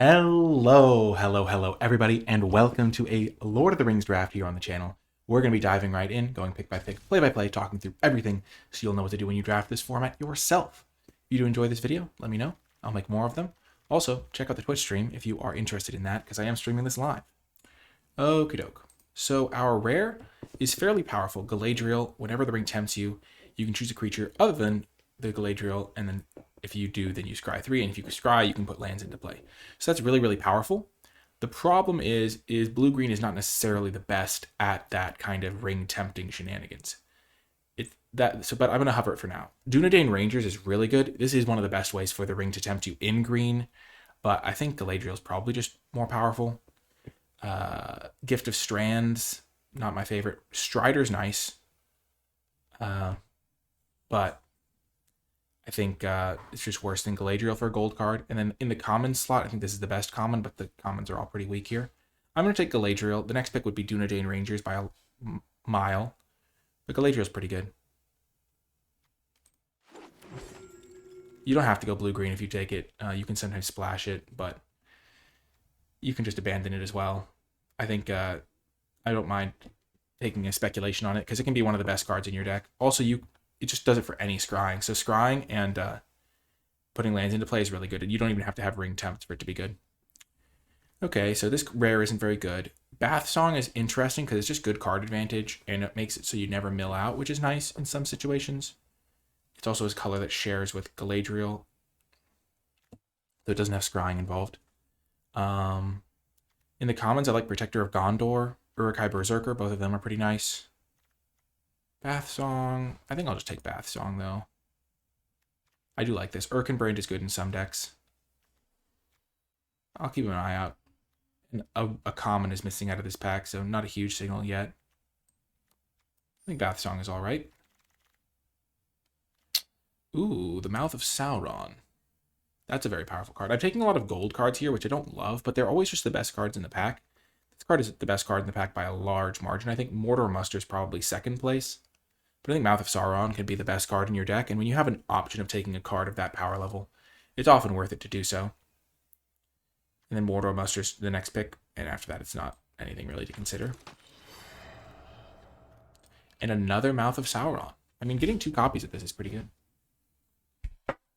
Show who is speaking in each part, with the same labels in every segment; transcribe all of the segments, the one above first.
Speaker 1: Hello, everybody, and welcome to a Lord of the Rings draft here on the channel. We're going to be diving right in, going pick by pick, play by play, talking through everything so you'll know what to do when you draft this format yourself. If you do enjoy this video, let me know. I'll make more of them. Also, check out the Twitch stream if you are interested in that, because I am streaming this live. Okie doke. So our rare is fairly powerful. Galadriel, whenever the ring tempts you, you can choose a creature other than the Galadriel, and then if you do, then you scry 3, and if you scry, you can put lands into play. So that's really, really powerful. The problem is blue-green is not necessarily the best at that kind of ring tempting shenanigans. But I'm gonna hover it for now. Dunedain Rangers is really good. This is one of the best ways for the ring to tempt you in green, but I think Galadriel is probably just more powerful. Gift of Strands, not my favorite. Strider's nice, but I think it's just worse than Galadriel for a gold card. And then in the common slot, I think this is the best common, but the commons are all pretty weak here. I'm going to take Galadriel. The next pick would be Dunedain Rangers by a mile, but Galadriel's pretty good. You don't have to go blue-green if you take it. You can sometimes splash it, but you can just abandon it as well. I think I don't mind taking a speculation on it because it can be one of the best cards in your deck. Also, it just does it for any scrying. So scrying and putting lands into play is really good, and you don't even have to have ring tempt for it to be good. Okay, so this rare isn't very good. Bath Song is interesting because it's just good card advantage, and it makes it so you never mill out, which is nice in some situations. It's also his color that shares with Galadriel, though it doesn't have scrying involved. In the commons, I like Protector of Gondor, Uruk-hai Berserker. Both of them are pretty nice. Bath Song. I think I'll just take Bath Song, though. I do like this. Urkenbrand is good in some decks. I'll keep an eye out. And a common is missing out of this pack, so not a huge signal yet. I think Bath Song is all right. Ooh, the Mouth of Sauron. That's a very powerful card. I'm taking a lot of gold cards here, which I don't love, but they're always just the best cards in the pack. This card is the best card in the pack by a large margin. I think Mortar Muster is probably second place. But I think Mouth of Sauron can be the best card in your deck, and when you have an option of taking a card of that power level, it's often worth it to do so. And then Mordor Muster's the next pick, and after that it's not anything really to consider. And another Mouth of Sauron. I mean, getting 2 copies of this is pretty good.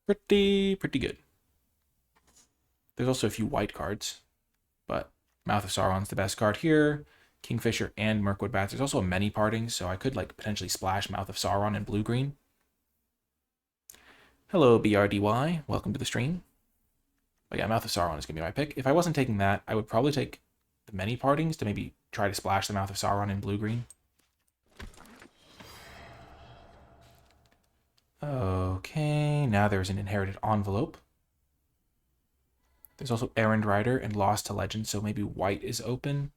Speaker 1: Pretty good. There's also a few white cards, but Mouth of Sauron's the best card here. Kingfisher and Mirkwood Bats. There's also a many parting, so I could potentially splash Mouth of Sauron in blue-green. Hello, BRDY. Welcome to the stream. But yeah, Mouth of Sauron is going to be my pick. If I wasn't taking that, I would probably take the many partings to maybe try to splash the Mouth of Sauron in blue-green. Okay, now there's an inherited envelope. There's also Errand Rider and Lost to Legend, so maybe white is open.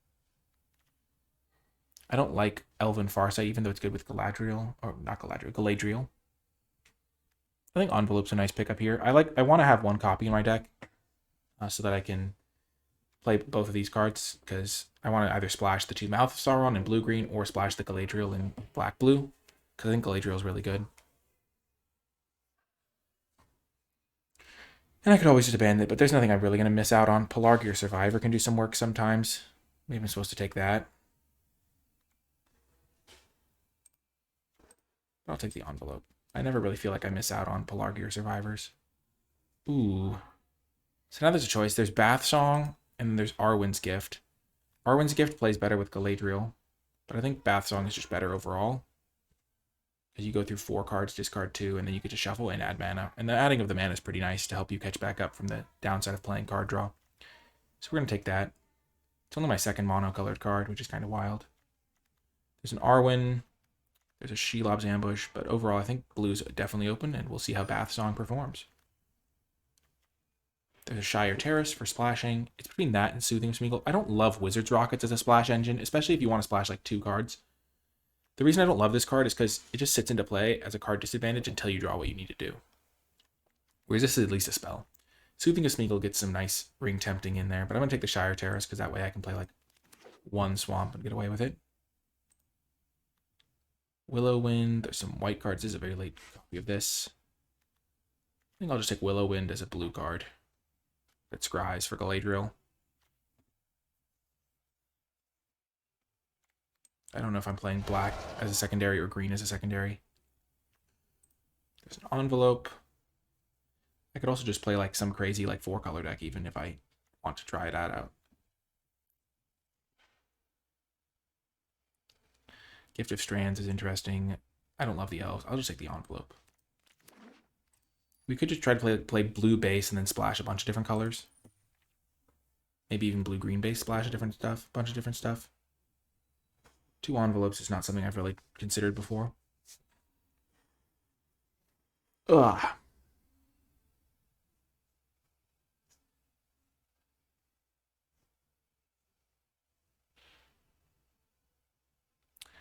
Speaker 1: I don't like Elven Farsight, even though it's good with Galadriel, or not Galadriel, Galadriel. I think Envelope's a nice pickup here. I want to have 1 copy in my deck so that I can play both of these cards, because I want to either splash the 2 Mouth of Sauron in blue-green or splash the Galadriel in black-blue, because I think Galadriel is really good. And I could always just abandon it, but there's nothing I'm really going to miss out on. Pelargir Survivor can do some work sometimes. Maybe I'm supposed to take that. I'll take the envelope. I never really feel like I miss out on Pelargir Survivors. Ooh. So now there's a choice. There's Bath Song, and then there's Arwen's Gift. Arwen's Gift plays better with Galadriel, but I think Bath Song is just better overall. Because you go through 4 cards, discard 2, and then you get to shuffle and add mana. And the adding of the mana is pretty nice to help you catch back up from the downside of playing card draw. So we're going to take that. It's only my second mono-colored card, which is kind of wild. There's an Arwen. There's a Shelob's Ambush, but overall I think blue's definitely open, and we'll see how Bath Song performs. There's a Shire Terrace for splashing. It's between that and Soothing Smeagol. I don't love Wizard's Rockets as a splash engine, especially if you want to splash 2 cards. The reason I don't love this card is because it just sits into play as a card disadvantage until you draw what you need to do. Whereas this is at least a spell. Soothing of Smeagol gets some nice ring tempting in there, but I'm going to take the Shire Terrace because that way I can play 1 swamp and get away with it. Willowwind. There's some white cards. This is a very late copy of this. I think I'll just take Willowwind as a blue card. It's Scries for Galadriel. I don't know if I'm playing black as a secondary or green as a secondary. There's an envelope. I could also just play like some crazy like 4-color deck even if I want to try that out. Gift of Strands is interesting. I don't love the elves. I'll just take the envelope. We could just try to play blue base and then splash a bunch of different colors. Maybe even blue-green base, splash a bunch of different stuff. 2 envelopes is not something I've really considered before. Ugh.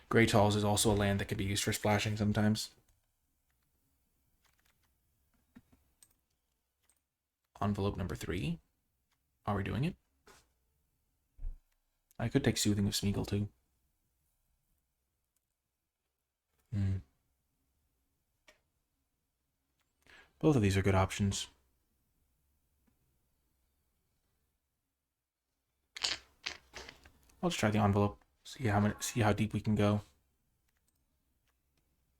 Speaker 1: Grey Talls is also a land that could be used for splashing sometimes. Envelope number 3. Are we doing it? I could take Soothing of Smeagol too. Both of these are good options. I'll just try the envelope. See how deep we can go.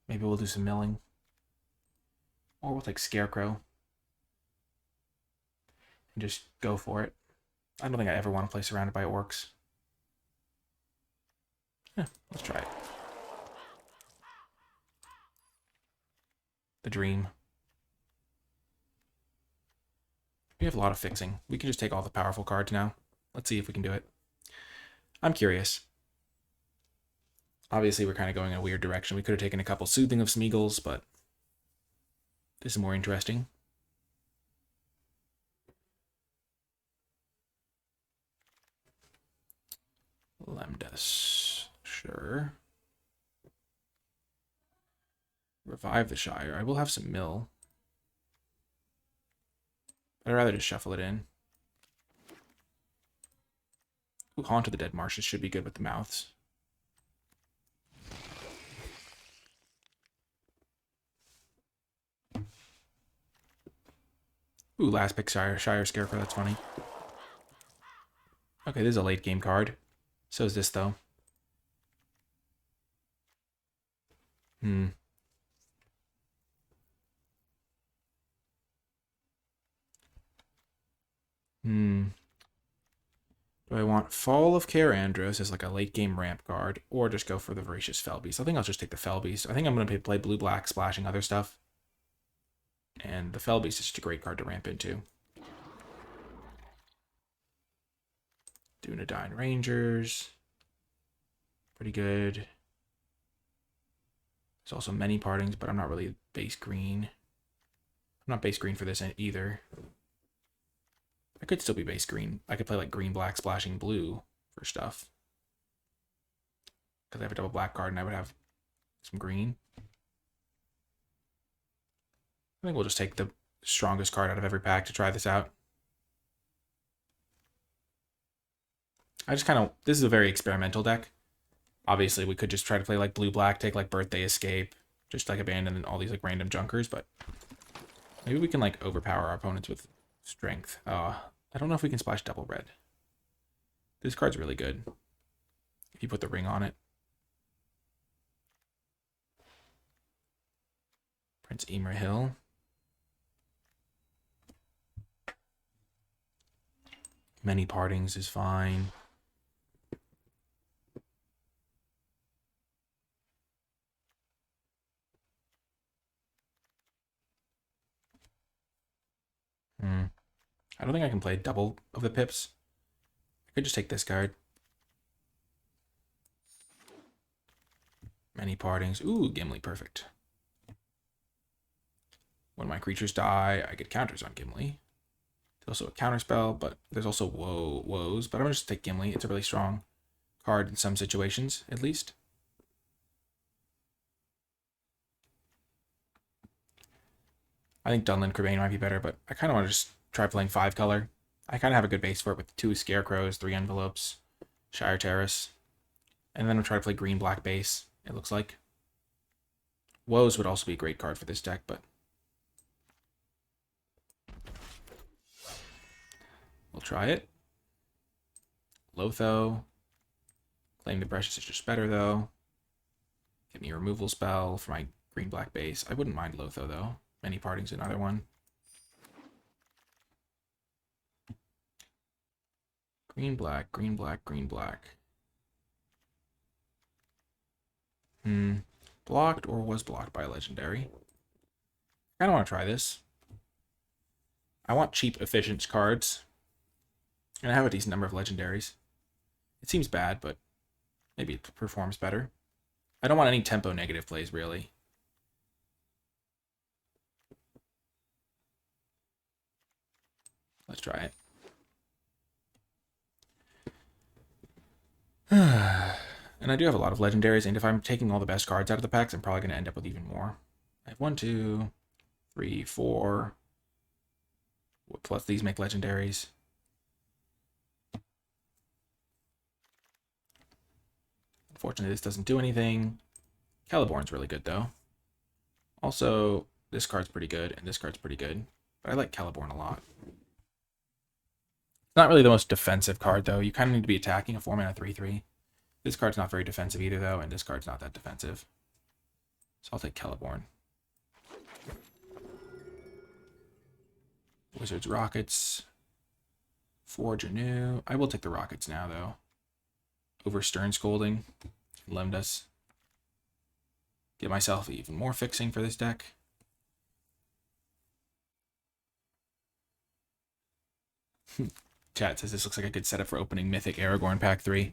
Speaker 1: Maybe we'll do some milling. Or we'll take Scarecrow. And just go for it. I don't think I ever want to play surrounded by orcs. Yeah, let's try it. The Dream. We have a lot of fixing. We can just take all the powerful cards now. Let's see if we can do it. I'm curious. Obviously, we're kind of going in a weird direction. We could have taken a couple Soothing of Smeagols, but this is more interesting. Lemdus. Sure. Revive the Shire. I will have some mill. I'd rather just shuffle it in. Ooh, Haunt of the Dead Marshes should be good with the mouths. Ooh, last pick Shire Scarecrow, that's funny. Okay, this is a late game card. So is this, though. Do I want Fall of Care Andros as like a late game ramp card, or just go for the Voracious Fellbeast? I think I'll just take the Fellbeast. I think I'm going to play blue-black, splashing other stuff. And the Fellbeast is just a great card to ramp into. Dunedain Rangers. Pretty good. There's also many partings, but I'm not really base green. I'm not base green for this either. I could still be base green. I could play like green, black, splashing blue for stuff. Because I have a double black card and I would have some green. I think we'll just take the strongest card out of every pack to try this out. This is a very experimental deck. Obviously, we could just try to play like blue-black, take like Birthday Escape, just like abandon all these like random junkers, but maybe we can like overpower our opponents with strength. I don't know if we can splash double red. This card's really good if you put the ring on it. Prince Emer Hill. Many partings is fine. I don't think I can play double of the pips. I could just take this card. Many partings. Ooh, Gimli, perfect. When my creatures die, I get counters on Gimli. There's also a counterspell, but there's also woes. But I'm going to just take Gimli. It's a really strong card in some situations, at least. I think Dunland Crebain might be better, but I kind of want to just try playing 5-color. I kind of have a good base for it with 2 Scarecrows, 3 Envelopes, Shire Terrace. And then I'll try to play green-black base, it looks like. Woes would also be a great card for this deck, but We'll try it. Lotho. Claim the Precious is just better, though. Get me a removal spell for my green-black base. I wouldn't mind Lotho, though. Many Parting's another one. Green-black, green-black, green-black. Blocked or was blocked by a legendary. I don't want to try this. I want cheap, efficient cards. And I have a decent number of legendaries. It seems bad, but maybe it performs better. I don't want any tempo negative plays, really. Let's try it. And I do have a lot of legendaries, and if I'm taking all the best cards out of the packs, I'm probably going to end up with even more. I have 1, 2, 3, 4. Plus these make legendaries. Unfortunately, this doesn't do anything. Caliborn's really good, though. Also, this card's pretty good, and this card's pretty good. But I like Caliborn a lot. It's not really the most defensive card, though. You kind of need to be attacking a 4-mana 3/3. This card's not very defensive either, though, and this card's not that defensive. So I'll take Caliborn. Wizards, Rockets. Forge anew. I will take the Rockets now, though. Over Stern Scolding. Lemdus. Get myself even more fixing for this deck. Chat says this looks like a good setup for opening Mythic Aragorn Pack 3.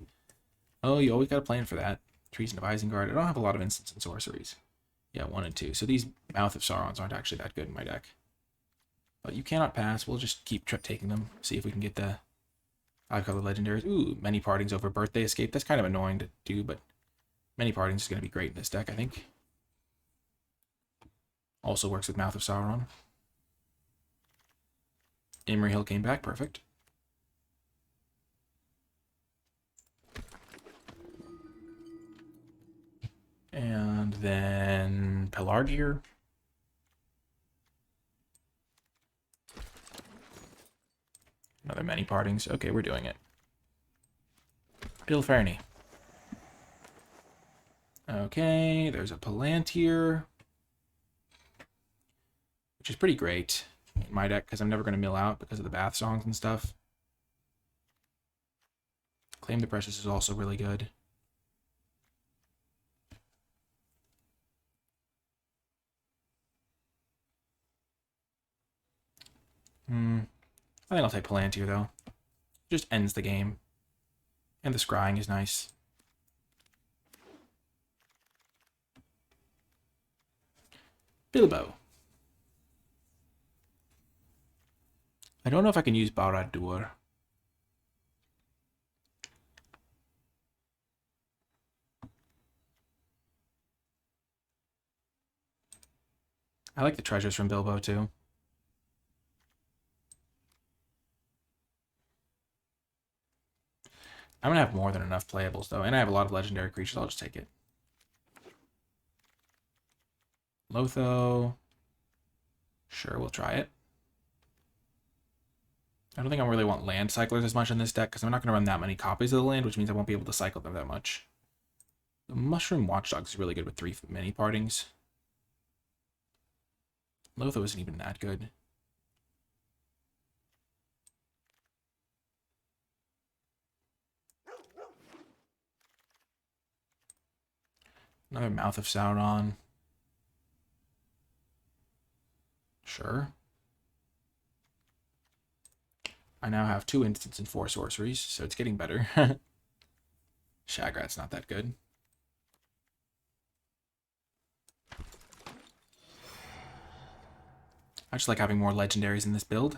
Speaker 1: Oh, you always got a plan for that. Treason of Isengard. I don't have a lot of instants and sorceries. Yeah, 1 and 2. So these Mouth of Saurons aren't actually that good in my deck. But you cannot pass. We'll just keep taking them. See if we can get the 5-color legendaries. Ooh, Many Partings over Birthday Escape. That's kind of annoying to do, but Many Partings is going to be great in this deck, I think. Also works with Mouth of Sauron. Imri Hill came back. Perfect. And then Pelargir. Another Many Partings. Okay, we're doing it. Pilferni. Okay, there's a Palantir, which is pretty great in my deck because I'm never going to mill out because of the Bath Songs and stuff. Claim the Precious is also really good. I think I'll take Palantir, though. Just ends the game. And the scrying is nice. Bilbo. I don't know if I can use Barad-dûr. I like the treasures from Bilbo, too. I'm going to have more than enough playables, though. And I have a lot of legendary creatures. I'll just take it. Lotho. Sure, we'll try it. I don't think I really want land cyclers as much in this deck, because I'm not going to run that many copies of the land, which means I won't be able to cycle them that much. The Mushroom Watchdog is really good with 3 Many Partings. Lotho isn't even that good. Another Mouth of Sauron. Sure. I now have 2 instants and 4 sorceries, so it's getting better. Shagrat's not that good. I just like having more legendaries in this build.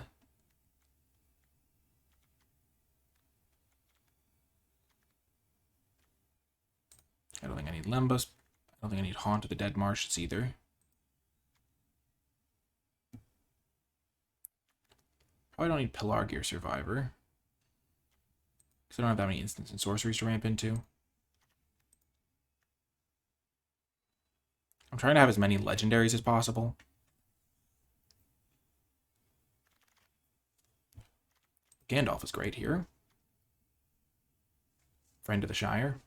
Speaker 1: I don't think I need Lembas. I don't think I need Haunt of the Dead Marshes either. Probably don't need Pelargir Survivor, because I don't have that many instants and sorceries to ramp into. I'm trying to have as many legendaries as possible. Gandalf is great here. Friend of the Shire.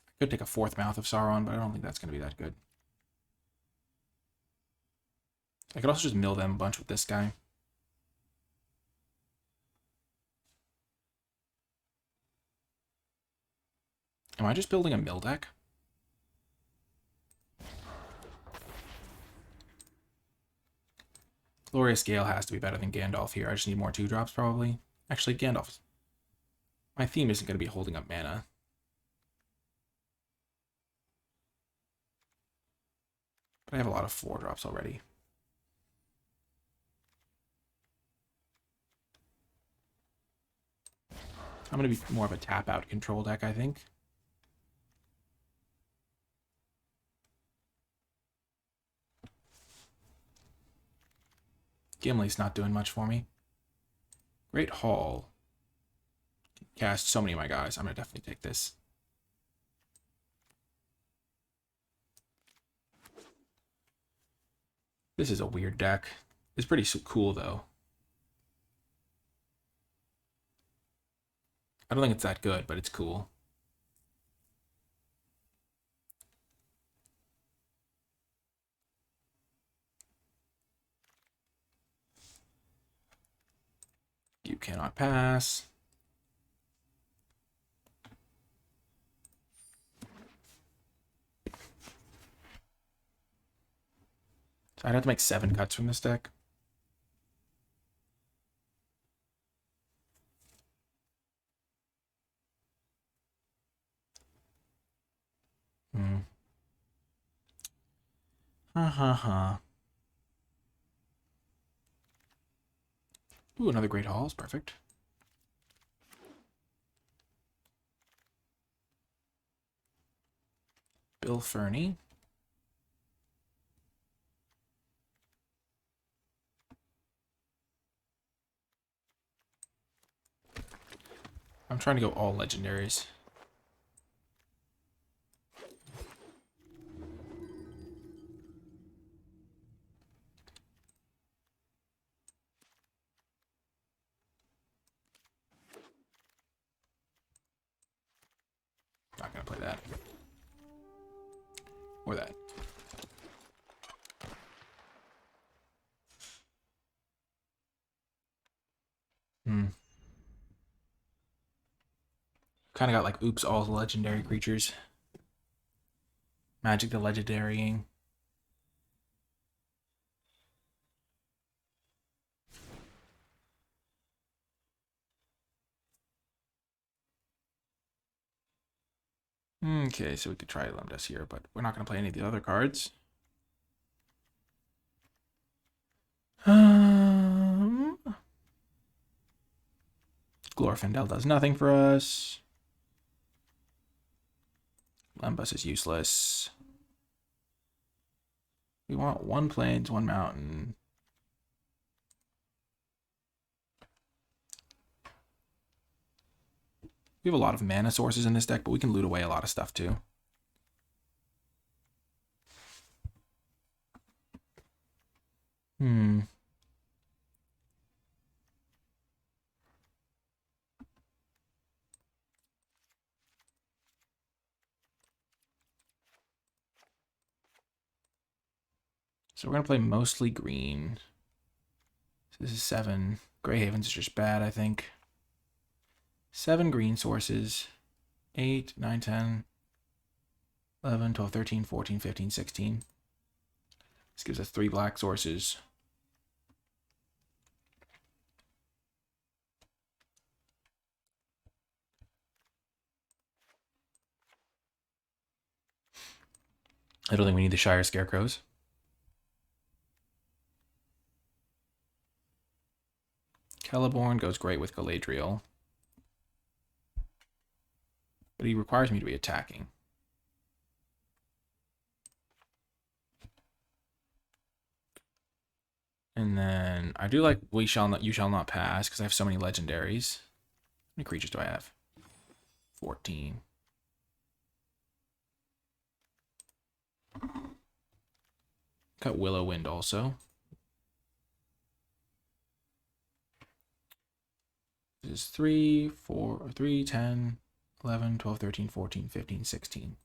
Speaker 1: I could take a fourth Mouth of Sauron, but I don't think that's going to be that good. I could also just mill them a bunch with this guy. Am I just building a mill deck? Glorious Gale has to be better than Gandalf here. I just need more 2-drops, probably. Actually, Gandalf's... My theme isn't going to be holding up mana. But I have a lot of 4-drops already. I'm going to be more of a tap-out control deck, I think. Gimli's not doing much for me. Great Hall. Cast so many of my guys. I'm going to definitely take this. This is a weird deck. It's pretty cool, though. I don't think it's that good, but it's cool. You cannot pass. So I'd have to make 7 cuts from this deck. Ooh, another Great Hall is perfect. Bill Fernie. I'm trying to go all legendaries. Not gonna play that. Or that. Kind of got like, oops, all the legendary creatures. Magic the legendarying. Okay, so we could try Lemdus here, but we're not going to play any of the other cards. Glorfindel does nothing for us. Lembas is useless. We want 1 plains, 1 mountain. We have a lot of mana sources in this deck, but we can loot away a lot of stuff too. So we're going to play mostly green. So this is 7. Greyhaven's is just bad, I think. 7 green sources. 8, 9, 10, 11, 12, 13, 14, 15, 16. This gives us 3 black sources. I don't think we need the Shire Scarecrows. Celeborn goes great with Galadriel. But he requires me to be attacking. And then I do like You Shall Not Pass, because I have so many legendaries. How many creatures do I have? 14. Cut Willow Wind also. is 3, 4, 3, 10, 11, 12, 13, 14, 15, 16.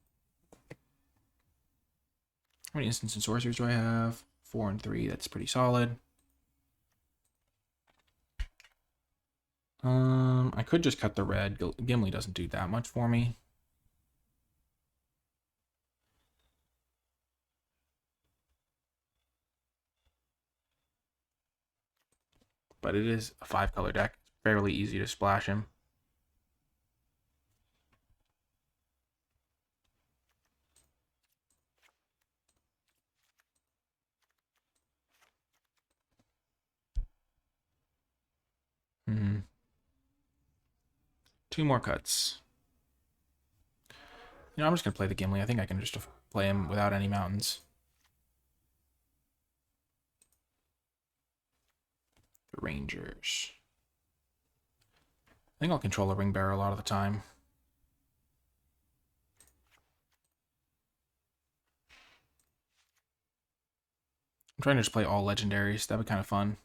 Speaker 1: How many instants and sorcerers do I have? 4 and 3. That's pretty solid. I could just cut the red. Gimli doesn't do that much for me. But it is a 5-color deck. Fairly easy to splash him. Two more cuts. You know, I'm just going to play the Gimli. I think I can just play him without any mountains. The Rangers. I think I'll control a Ring Bearer a lot of the time. I'm trying to just play all legendaries. That'd be kind of fun.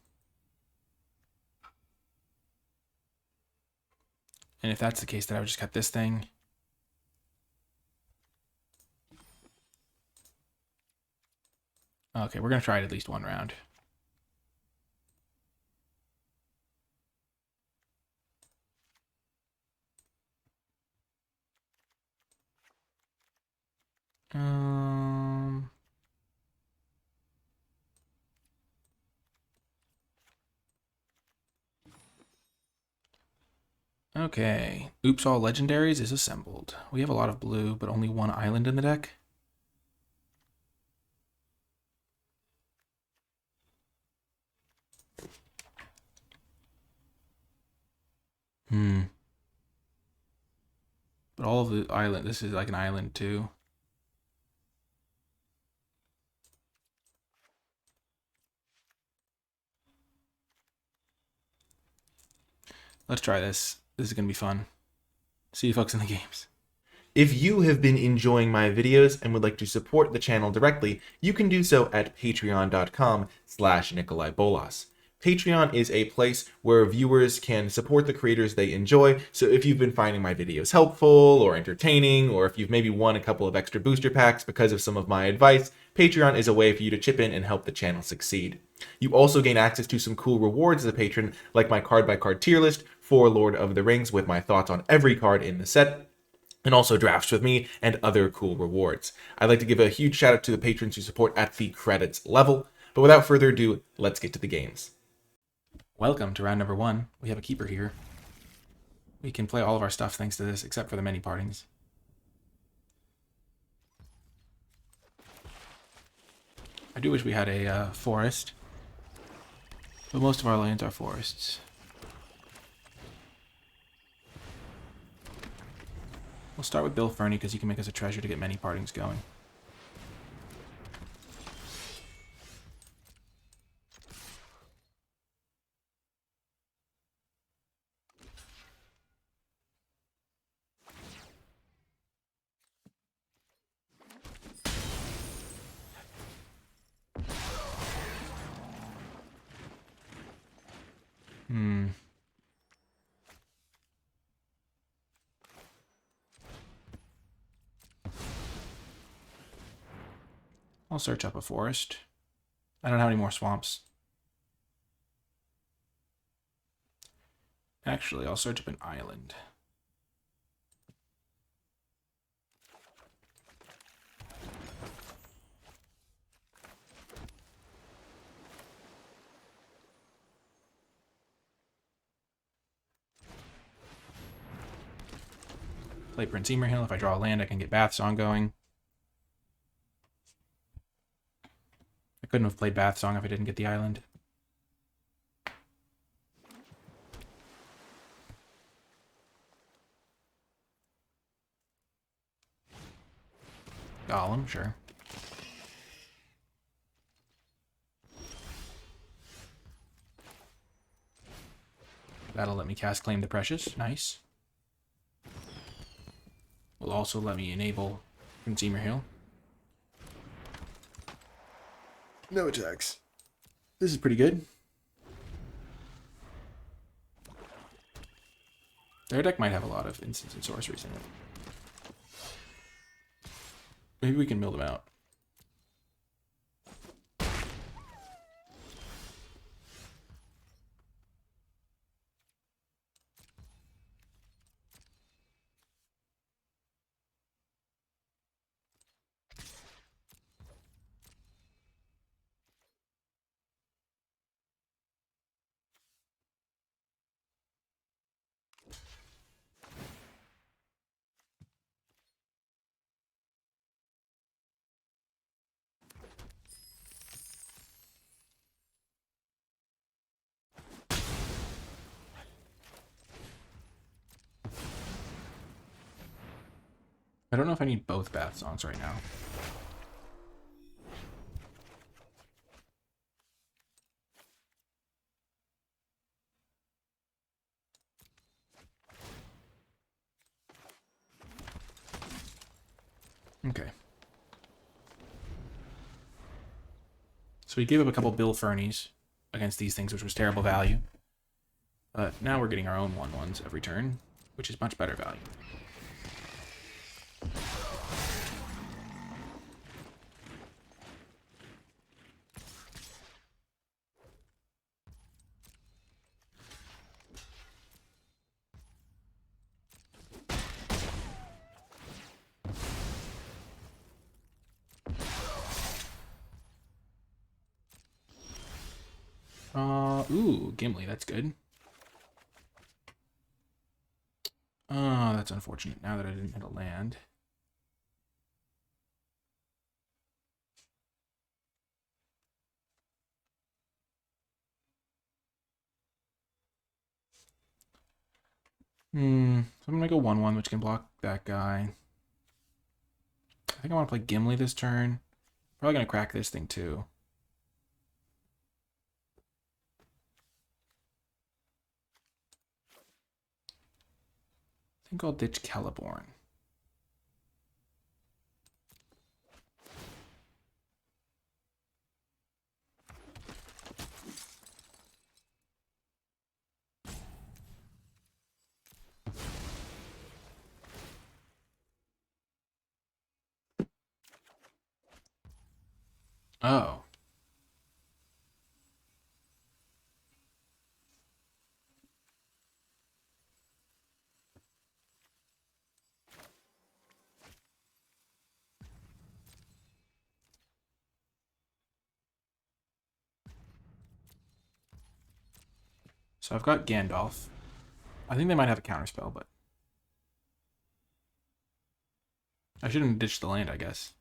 Speaker 1: And if that's the case, then I would just cut this thing. Okay, we're going to try it at least one round. Okay. Oops, all legendaries is assembled. We have a lot of blue, but only one island in the deck. But all of the island, this is like an island too. Let's try this. This is going to be fun. See you folks in the games. If you have been enjoying my videos and would like to support the channel directly, you can do so at patreon.com/NicolaiBolas. Patreon is a place where viewers can support the creators they enjoy, so if you've been finding my videos helpful or entertaining, or if you've maybe won a couple of extra booster packs because of some of my advice, Patreon is a way for you to chip in and help the channel succeed. You also gain access to some cool rewards as a patron, like my card-by-card tier list for Lord of the Rings with my thoughts on every card in the set, and also drafts with me and other cool rewards. I'd like to give a huge shout out to the patrons who support at the credits level, but without further ado, let's get to the games. Welcome to round number 1. We have a keeper here. We can play all of our stuff thanks to this, except for the many partings. I do wish we had a forest, but most of our lands are forests. We'll start with Bill Fernie because he can make us a treasure to get many partings going. I'll search up a forest. I don't have any more swamps. Actually, I'll search up an island. Play Prince Emerhill. If I draw a land, I can get Bath Song going. I couldn't have played Bath Song if I didn't get the island. Golem, sure. That'll let me cast Claim the Precious. Nice. Will also let me enable Prince Emerhill. No attacks. This is pretty good. Their deck might have a lot of instants and sorceries in it. Maybe we can mill them out. I don't know if I need both Bath Songs right now. Okay. So we gave up a couple Bill Fernies against these things, which was terrible value. But now we're getting our own 1/1s every turn, which is much better value. Ooh, Gimli, that's good. Oh, that's unfortunate now that I didn't hit a land. So I'm gonna go 1/1, which can block that guy. I think I want to play Gimli this turn. Probably gonna crack this thing too. I think I'll ditch Celeborn. Oh. So I've got Gandalf. I think they might have a counterspell, but I shouldn't ditch the land, I guess.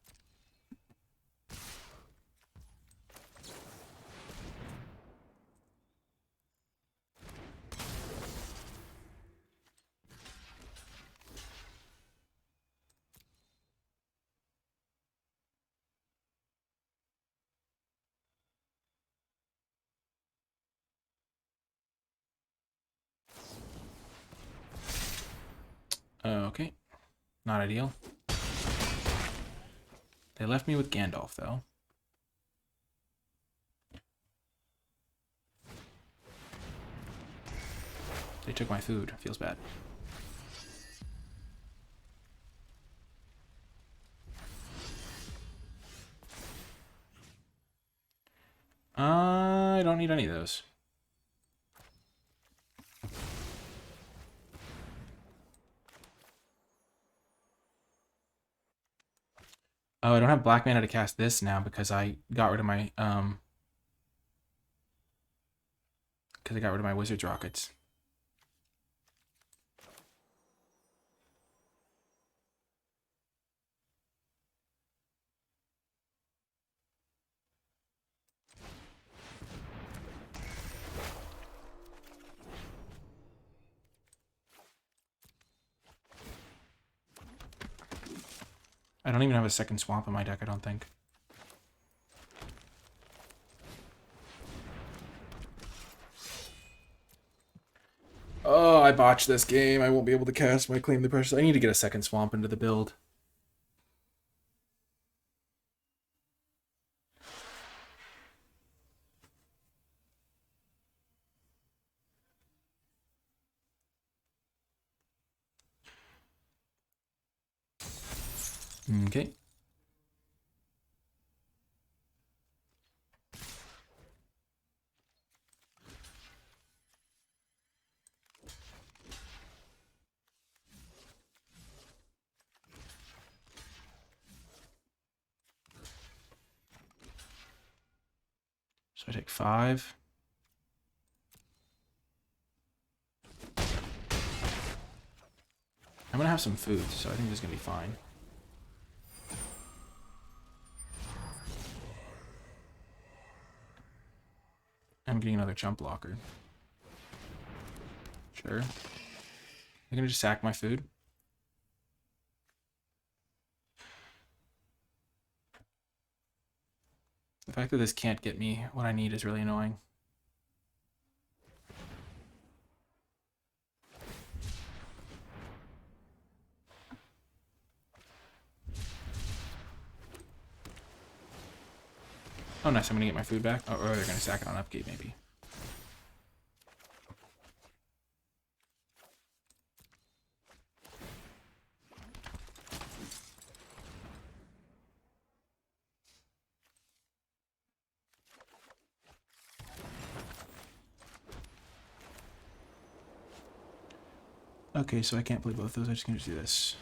Speaker 1: Okay. Not ideal. They left me with Gandalf, though. They took my food. Feels bad. I don't need any of those. Oh, I don't have black mana to cast this now because I got rid of my Wizard's Rockets. I don't even have a second swamp in my deck, I don't think. Oh, I botched this game. I won't be able to cast my Claim the Precious. I need to get a second swamp into the build. Okay. So I take 5. I'm gonna have some food, so I think this is gonna be fine. I'm getting another chump blocker. Sure. I'm gonna just sack my food. The fact that this can't get me what I need is really annoying. Oh, nice. I'm gonna get my food back. Oh, or they're gonna sack it on upkeep, maybe. Okay, so I can't play both those. I'm just gonna do this.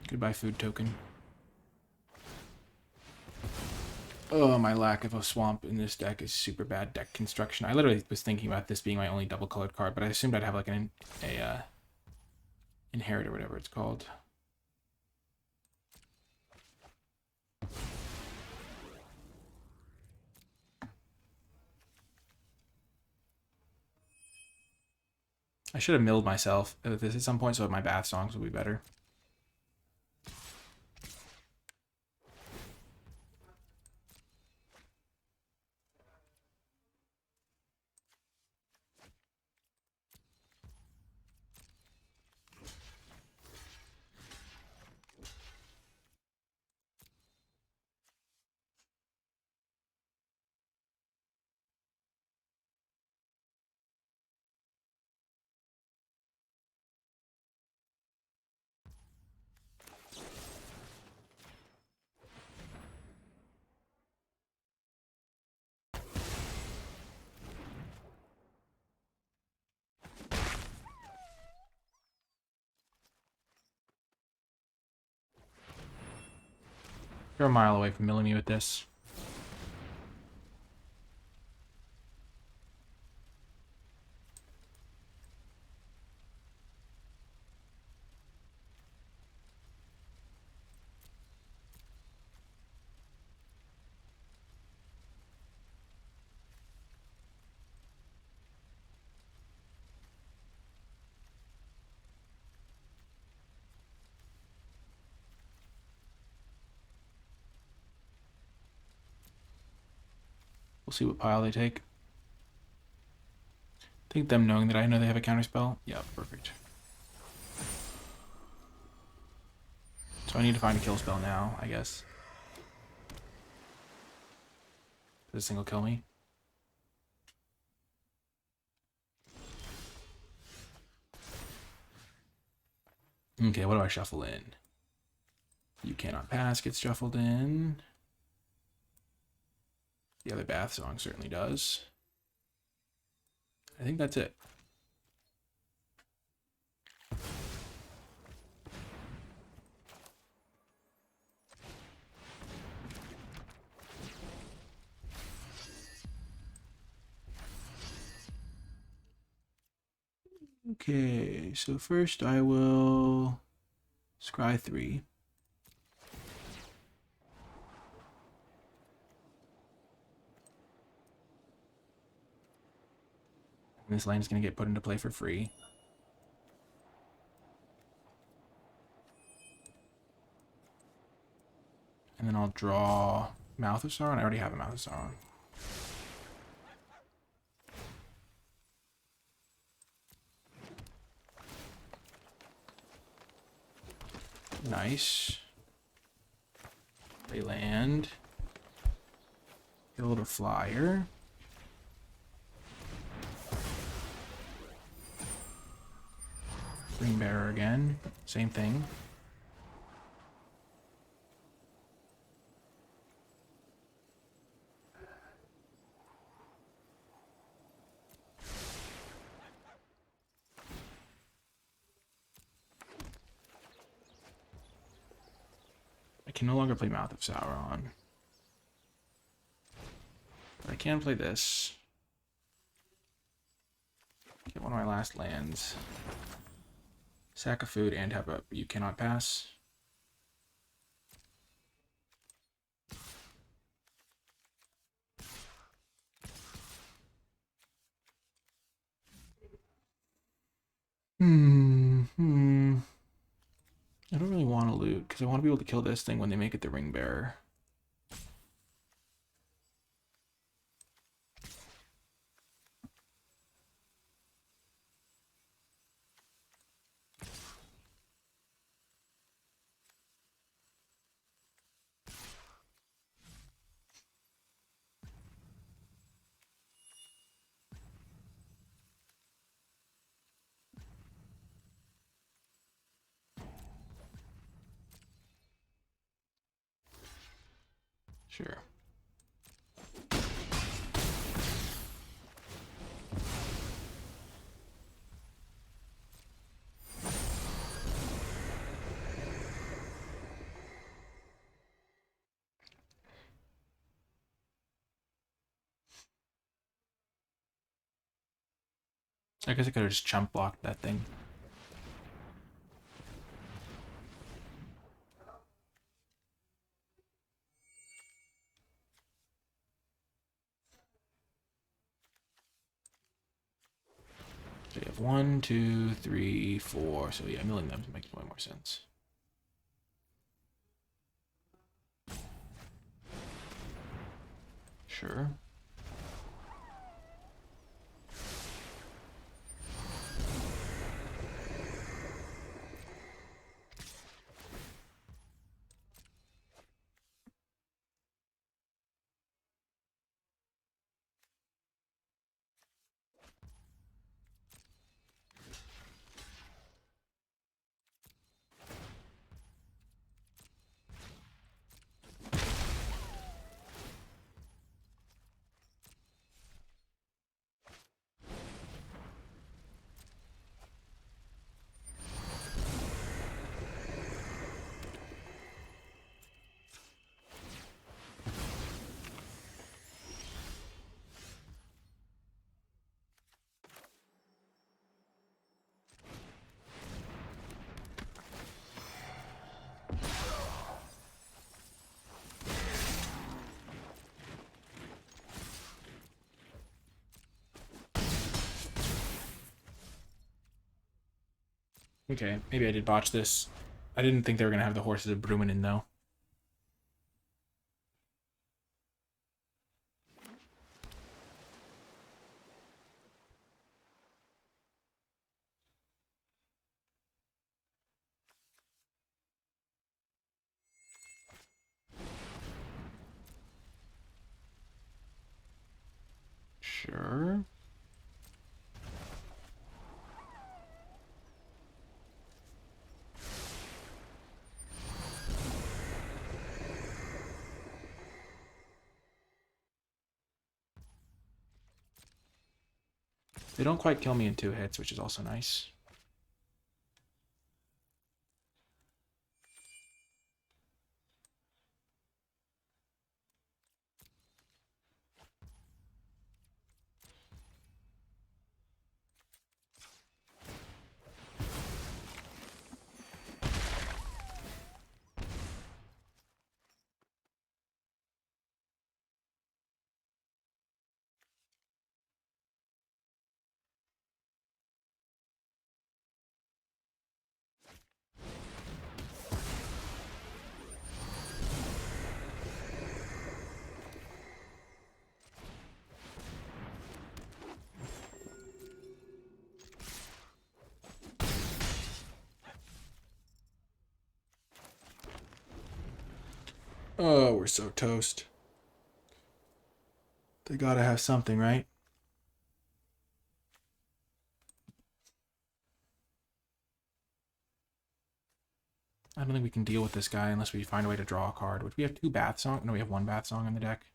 Speaker 1: Goodbye, food token. Oh, my lack of a swamp in this deck is super bad deck construction. I literally was thinking about this being my only double colored card, but I assumed I'd have like an inherit or whatever it's called. I should have milled myself with this at some point so my bath songs would be better. You're a mile away from milling me with this. We'll see what pile they take. I think them knowing that I know they have a counterspell. Yeah, perfect. So I need to find a kill spell now, I guess. Does this thing will kill me? Okay, what do I shuffle in? You cannot pass gets shuffled in. The other bath song certainly does. I think that's it. Okay, so first I will scry 3. And this land is going to get put into play for free. And then I'll draw Mouth of Sauron. I already have a Mouth of Sauron. Nice. They land. Build a flyer. Ring bearer again. Same thing. I can no longer play Mouth of Sauron. But I can play this. Get one of my last lands. Sack of food and have a you cannot pass. I don't really want to loot because I want to be able to kill this thing when they make it the ring bearer. Sure. I guess I could have just chump blocked that thing. So you have 1, 2, 3, 4. So yeah, milling them makes way more sense. Sure. Okay, maybe I did botch this. I didn't think they were going to have the horses of Bruin in, though. Sure. They don't quite kill me in 2 hits, which is also nice. Oh, we're so toast. They gotta have something, right? I don't think we can deal with this guy unless we find a way to draw a card. Which we have 2 Bath Song. No, we have 1 Bath Song in the deck.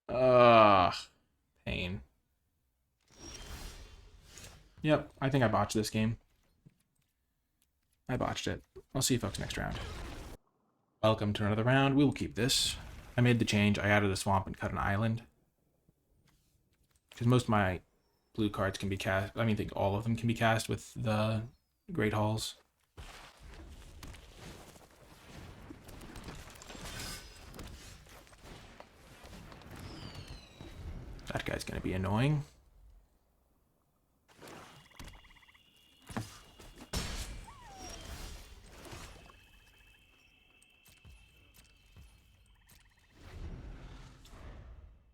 Speaker 1: Ugh. Pain. Yep, I think I botched this game. I botched it. I'll see you folks next round. Welcome to another round. We will keep this. I made the change. I added a swamp and cut an island. Because most of my blue cards can be cast. I think all of them can be cast with the Great Halls. That guy's going to be annoying.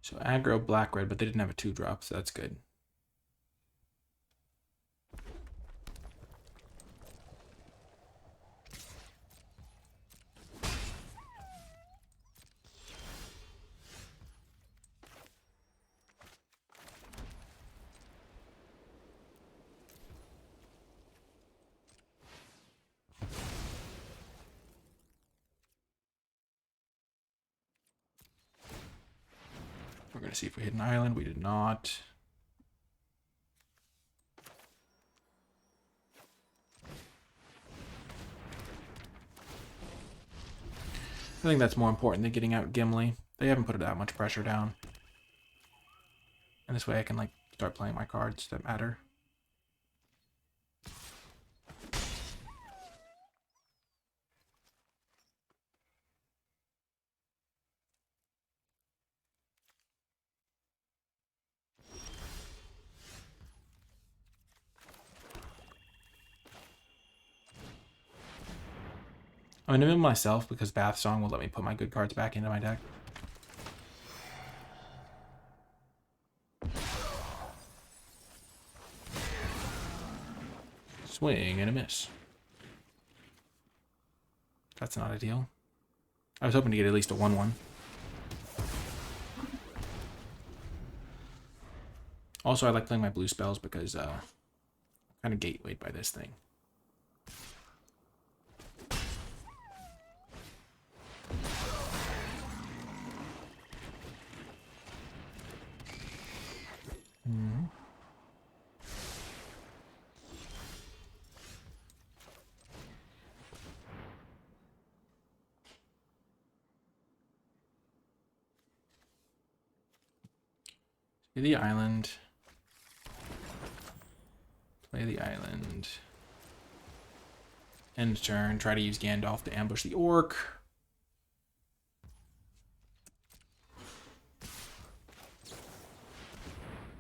Speaker 1: So aggro black-red, but they didn't have a 2-drop, so that's good. We're going to see if we hit an island. We did not. I think that's more important than getting out Gimli. They haven't put that much pressure down. And this way I can like start playing my cards that matter. I'm going to mill myself because Bath Song will let me put my good cards back into my deck. Swing and a miss. That's not ideal. I was hoping to get at least a 1-1. Also, I like playing my blue spells because I'm kind of gatewayed by this thing. Play the island. Play the island. End turn. Try to use Gandalf to ambush the orc.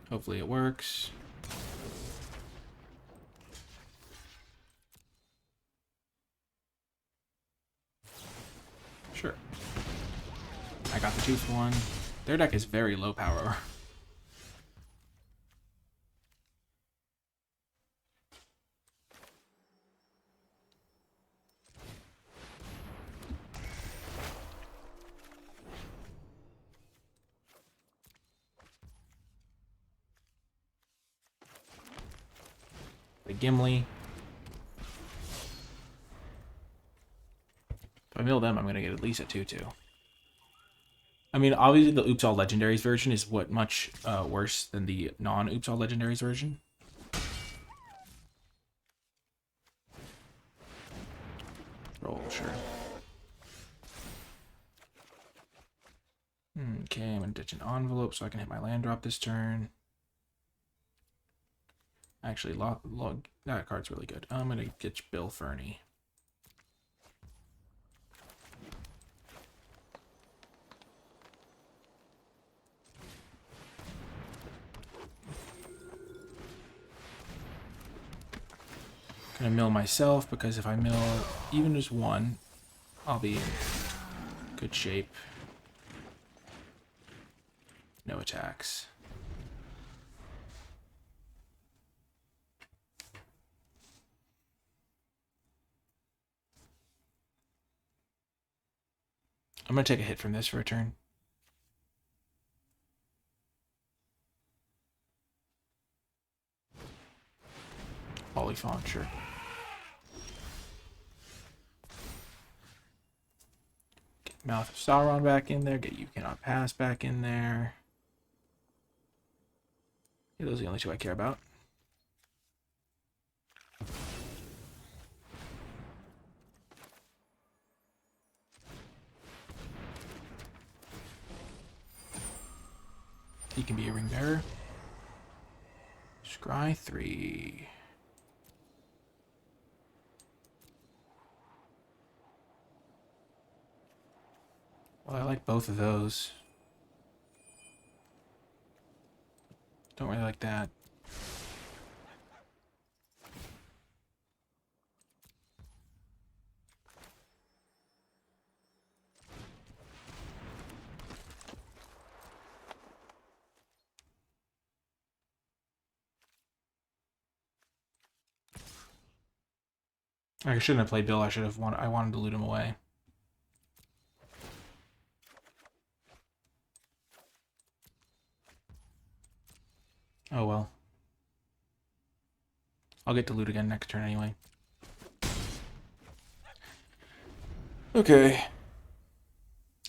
Speaker 1: Hopefully it works. Sure. I got the 2-for-1. Their deck is very low power. The Gimli. If I mill them, I'm going to get at least a 2-2. I mean, obviously the Oops All Legendaries version is much worse than the non-Oops All Legendaries version. Roll, sure. Okay, I'm going to ditch an envelope so I can hit my land drop this turn. Actually, that card's really good. I'm going to get Bill Fernie. Gonna mill myself because if I mill even just 1, I'll be in good shape. No attacks. I'm going to take a hit from this for a turn. Polyphon, sure. Get Mouth of Sauron back in there. Get You Cannot Pass back in there. Yeah, those are the only two I care about. He can be a ring bearer. Scry 3. Well, I like both of those. Don't really like that. I shouldn't have played Bill. I wanted to loot him away. Oh well. I'll get to loot again next turn anyway. Okay.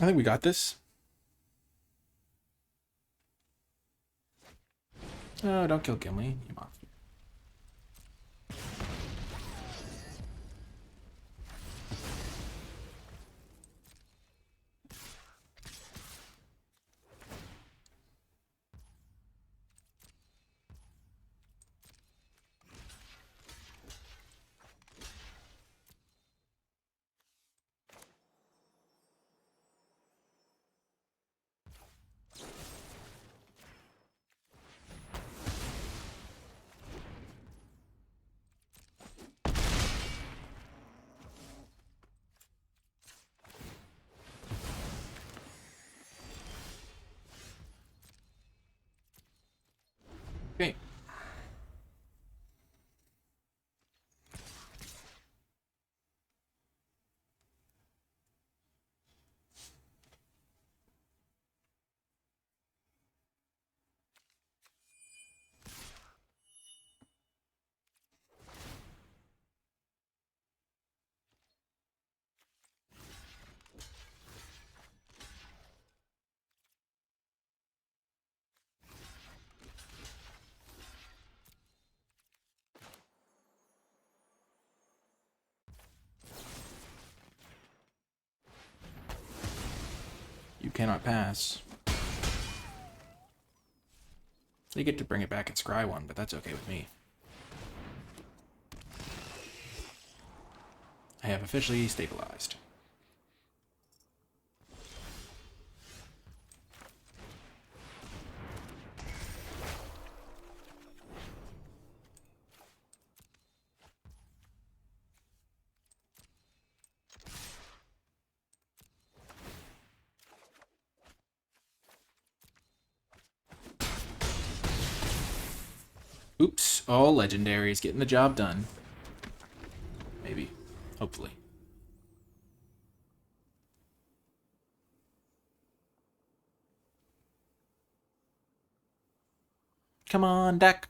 Speaker 1: I think we got this. Oh, don't kill Gimli, you monster. Okay. You cannot pass. They get to bring it back and scry one, but that's okay with me. I have officially stabilized. Oops, all legendaries getting the job done. Maybe. Hopefully. Come on, deck.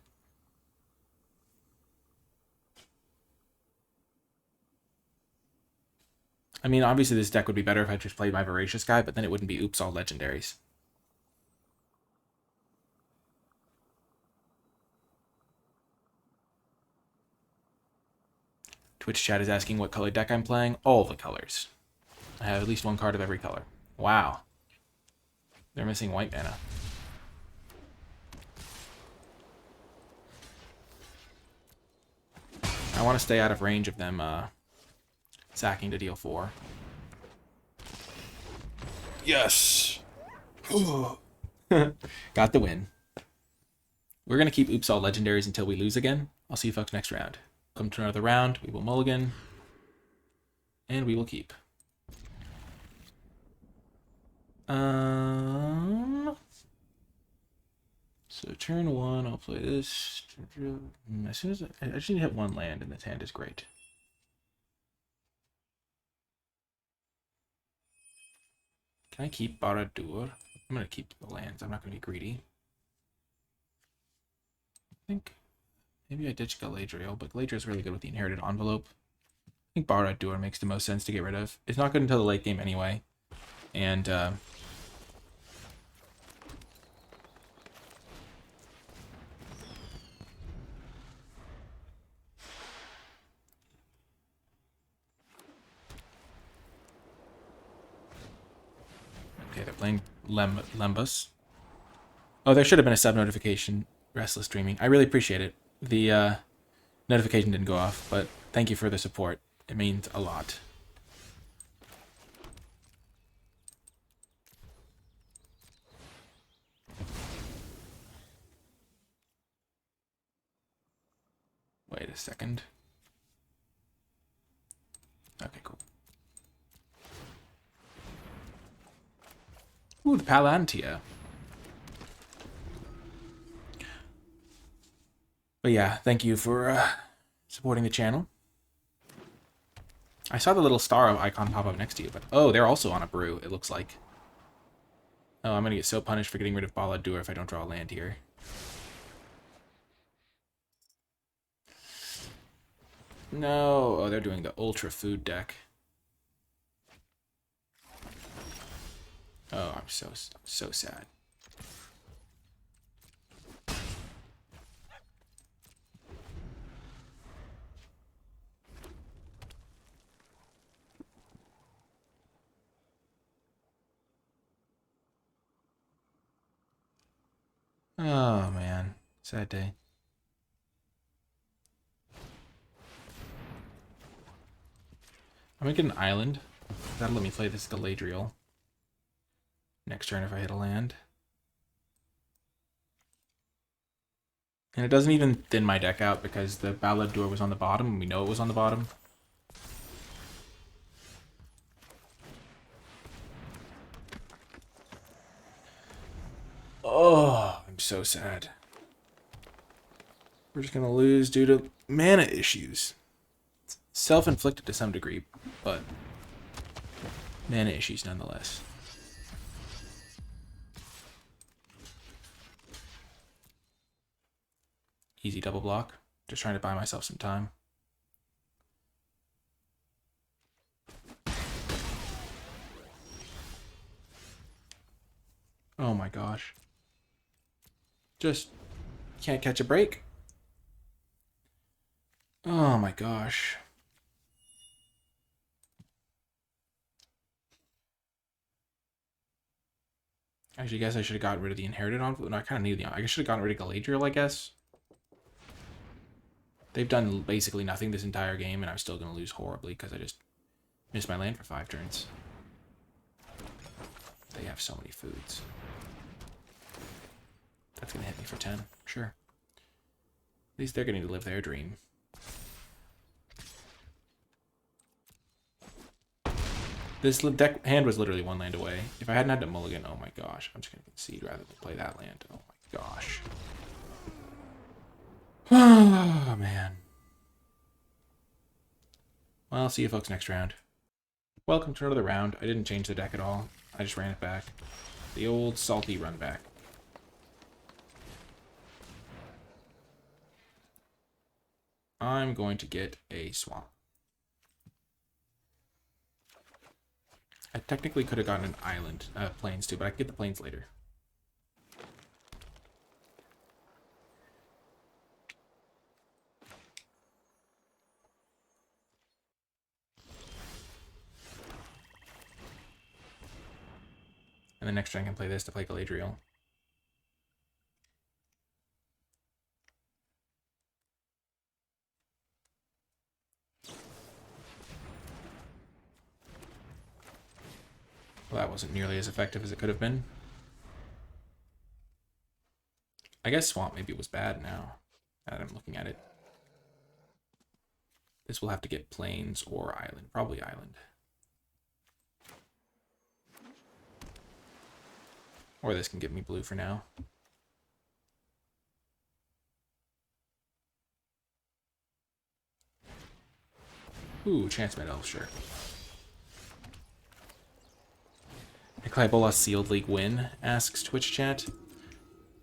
Speaker 1: I mean, obviously this deck would be better if I just played my Voracious guy, but then it wouldn't be oops, all legendaries. Twitch chat is asking what color deck I'm playing. All the colors. I have at least one card of every color. Wow. They're missing white mana. I want to stay out of range of them sacking to deal 4. Yes! Got the win. We're going to keep oops all legendaries until we lose again. I'll see you folks next round. Come to another round. We will mulligan. And we will keep. So turn 1, I'll play this. As soon as I just need to hit 1 land, and this hand is great. Can I keep Barad-dûr? I'm going to keep the lands. I'm not going to be greedy. I think maybe I ditch Galadriel, but Galadriel is really good with the inherited envelope. I think Barad-dûr makes the most sense to get rid of. It's not good until the late game anyway. And, okay, they're playing Lembas. Oh, there should have been a sub notification. Restless Dreaming. I really appreciate it. The notification didn't go off, but thank you for the support. It means a lot. Wait a second. Okay, cool. Ooh, the Palantir. But yeah, thank you for supporting the channel. I saw the little star icon pop up next to you, but oh, they're also on a brew, it looks like. Oh, I'm gonna get so punished for getting rid of Barad-dûr if I don't draw a land here. No, oh, they're doing the ultra food deck. Oh, I'm so sad. Oh man, sad day. I'm gonna get an island. That'll let me play this Galadriel. Next turn if I hit a land. And it doesn't even thin my deck out because the Barad-dûr was on the bottom and we know it was on the bottom. Oh, I'm so sad. We're just gonna lose due to mana issues. Self-inflicted to some degree, but mana issues nonetheless. Easy double block. Just trying to buy myself some time. Oh my gosh. Just can't catch a break. Oh my gosh. Actually, I guess I should have gotten rid of the inherited envelope. No, I kind of needed the... I should have gotten rid of Galadriel, I guess. They've done basically nothing this entire game, and I'm still going to lose horribly because I just missed my land for 5 turns. They have so many foods. That's going to hit me for 10. Sure. At least they're getting to live their dream. This deck hand was literally 1 land away. If I hadn't had to mulligan, oh my gosh. I'm just going to concede rather than play that land. Oh my gosh. Oh, man. Well, I'll see you folks next round. Welcome to another round. I didn't change the deck at all. I just ran it back. The old salty run back. I'm going to get a swamp. I technically could have gotten an island, plains too, but I can get the plains later. And then next turn I can play this to play Galadriel. Well, that wasn't nearly as effective as it could have been. I guess swamp maybe was bad now that I'm looking at it. This will have to get plains or island. Probably island. Or this can give me blue for now. Ooh, Chance Med Elf, sure. NicolaiBolas Sealed League win, asks Twitch chat.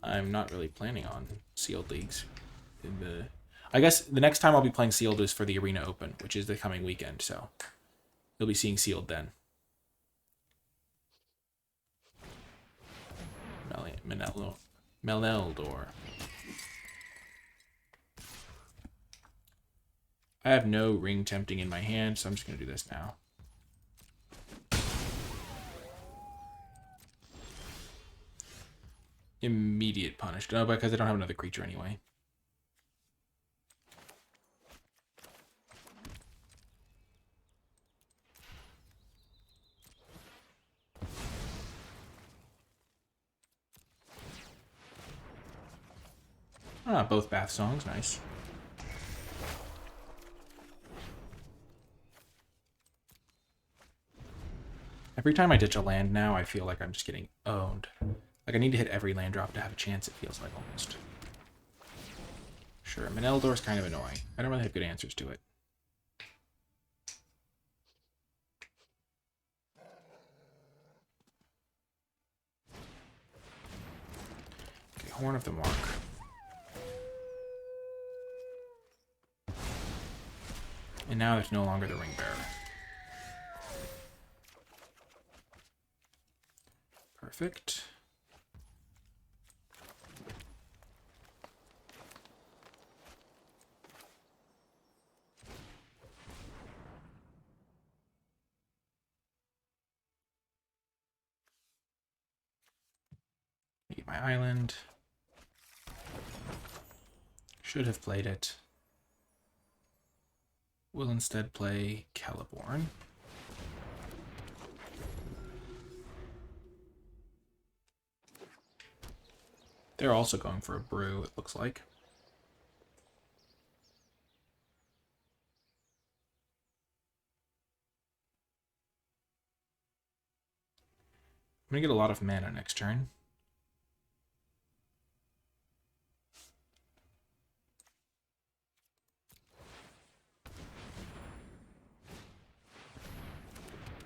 Speaker 1: I'm not really planning on Sealed Leagues. I guess the next time I'll be playing Sealed is for the Arena Open, which is the coming weekend, so you'll be seeing Sealed then. Meneldor. I have no ring tempting in my hand, so I'm just going to do this now. Immediate punish. No, because I don't have another creature anyway. Ah, both Bath Songs. Nice. Every time I ditch a land now, I feel like I'm just getting owned. Like, I need to hit every land drop to have a chance, it feels like, almost. Sure, Meneldor's kind of annoying. I don't really have good answers to it. Okay, Horn of the Mark. And now there's no longer the Ring Bearer. Perfect. Get my island. Should have played it. Will instead play Celeborn. They're also going for a brew, it looks like. I'm going to get a lot of mana next turn.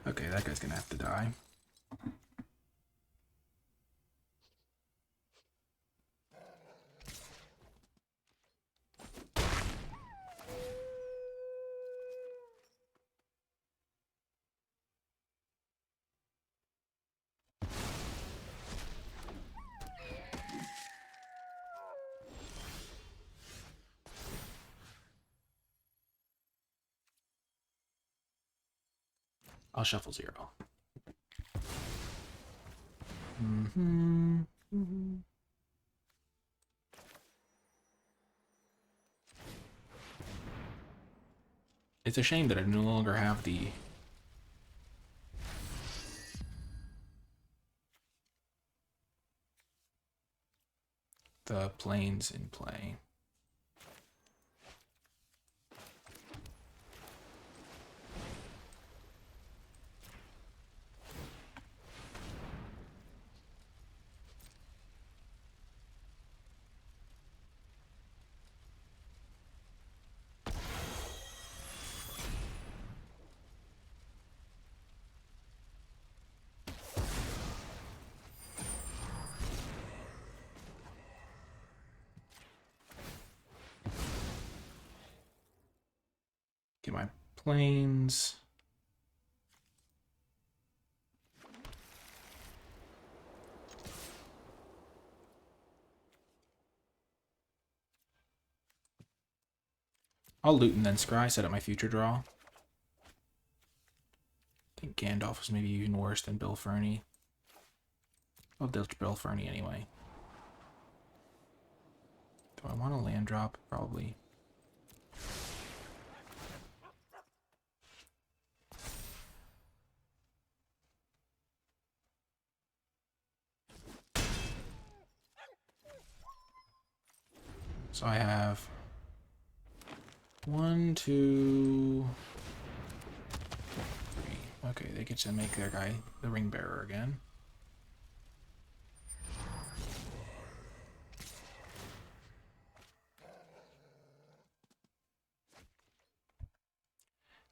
Speaker 1: Okay, that guy's going to have to die. I'll shuffle 0. It's a shame that I no longer have the planes in play. Get my planes. I'll loot and then scry, set up my future draw. I think Gandalf was maybe even worse than Bill Ferny. I'll ditch Bill Ferny anyway. Do I want a land drop? Probably. So I have 1, 2, 3. Okay, they get to make their guy the ring bearer again.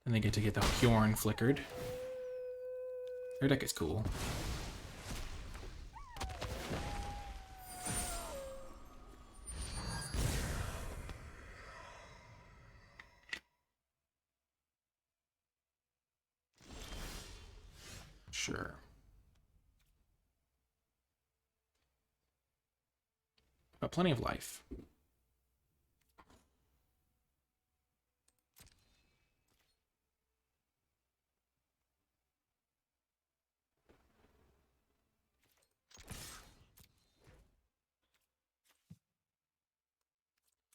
Speaker 1: Then they get to get the Hjorn flickered. Their deck is cool. Sure. Got plenty of life.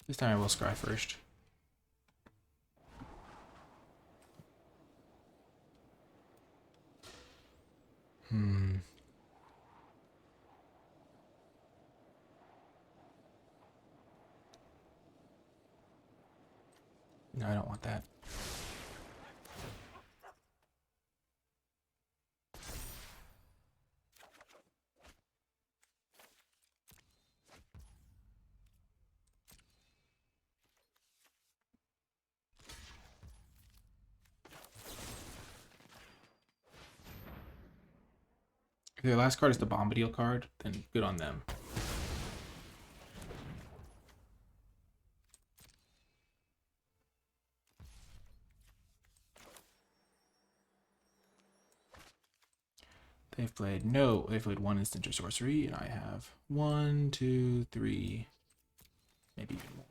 Speaker 1: This time I will scry first. No, I don't want that. If their last card is the Bombadil card, then good on them. They've played one instant or sorcery, and I have 1, 2, 3, maybe even more.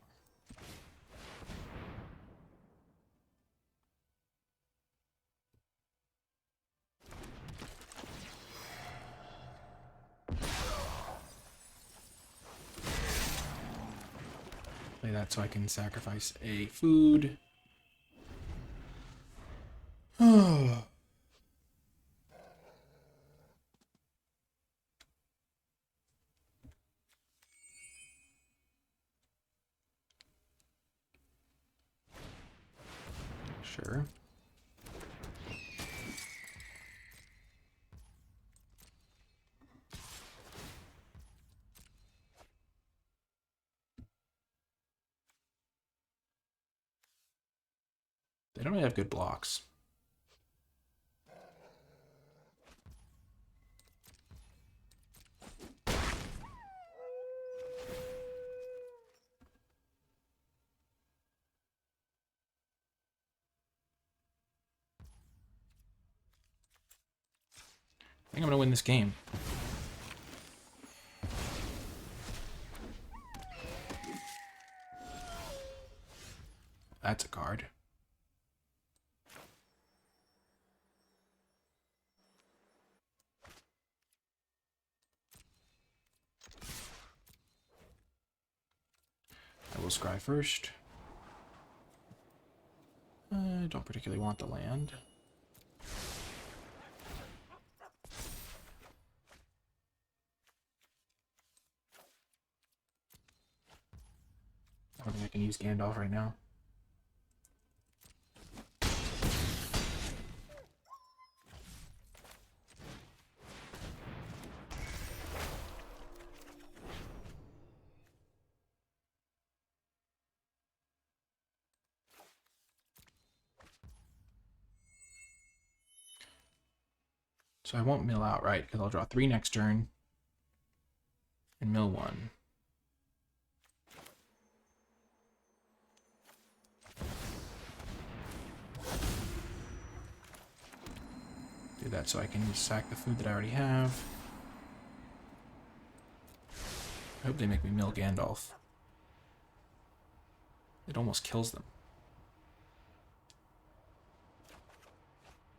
Speaker 1: Play that so I can sacrifice a food. Sure. They don't really have good blocks. I think I'm gonna win this game. That's a card. I will scry first. I don't particularly want the land. I don't think I can use Gandalf right now. So I won't mill outright because I'll draw 3 next turn and mill 1. Do that so I can sack the food that I already have. I hope they make me mill Gandalf. It almost kills them.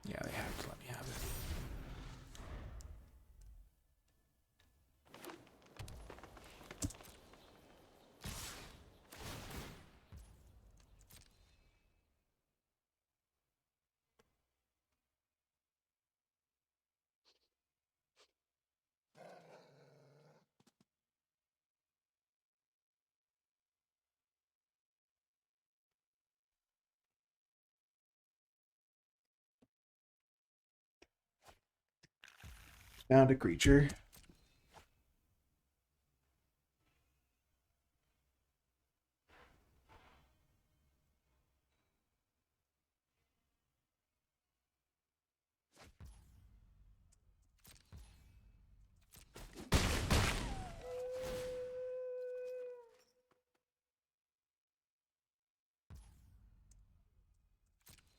Speaker 1: Yeah, they have to let me have it. Found a creature.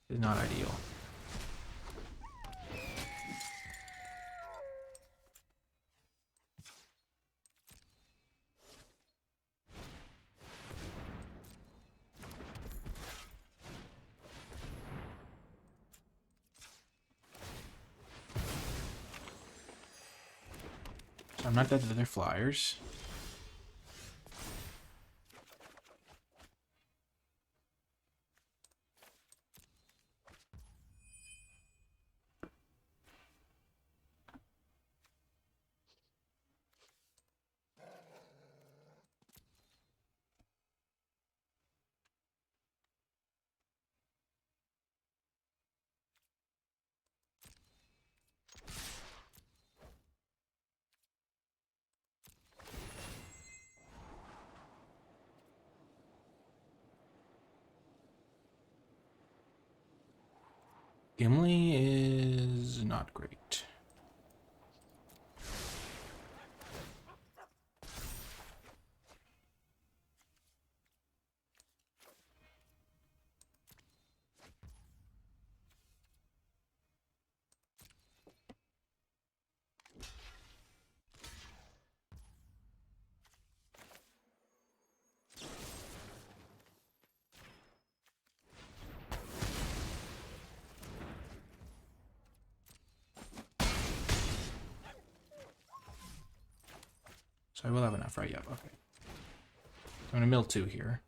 Speaker 1: Is not ideal. I'm not dead to their flyers. Gimli is not great. So I will have enough, right? Yep, okay. I'm gonna mill 2 here.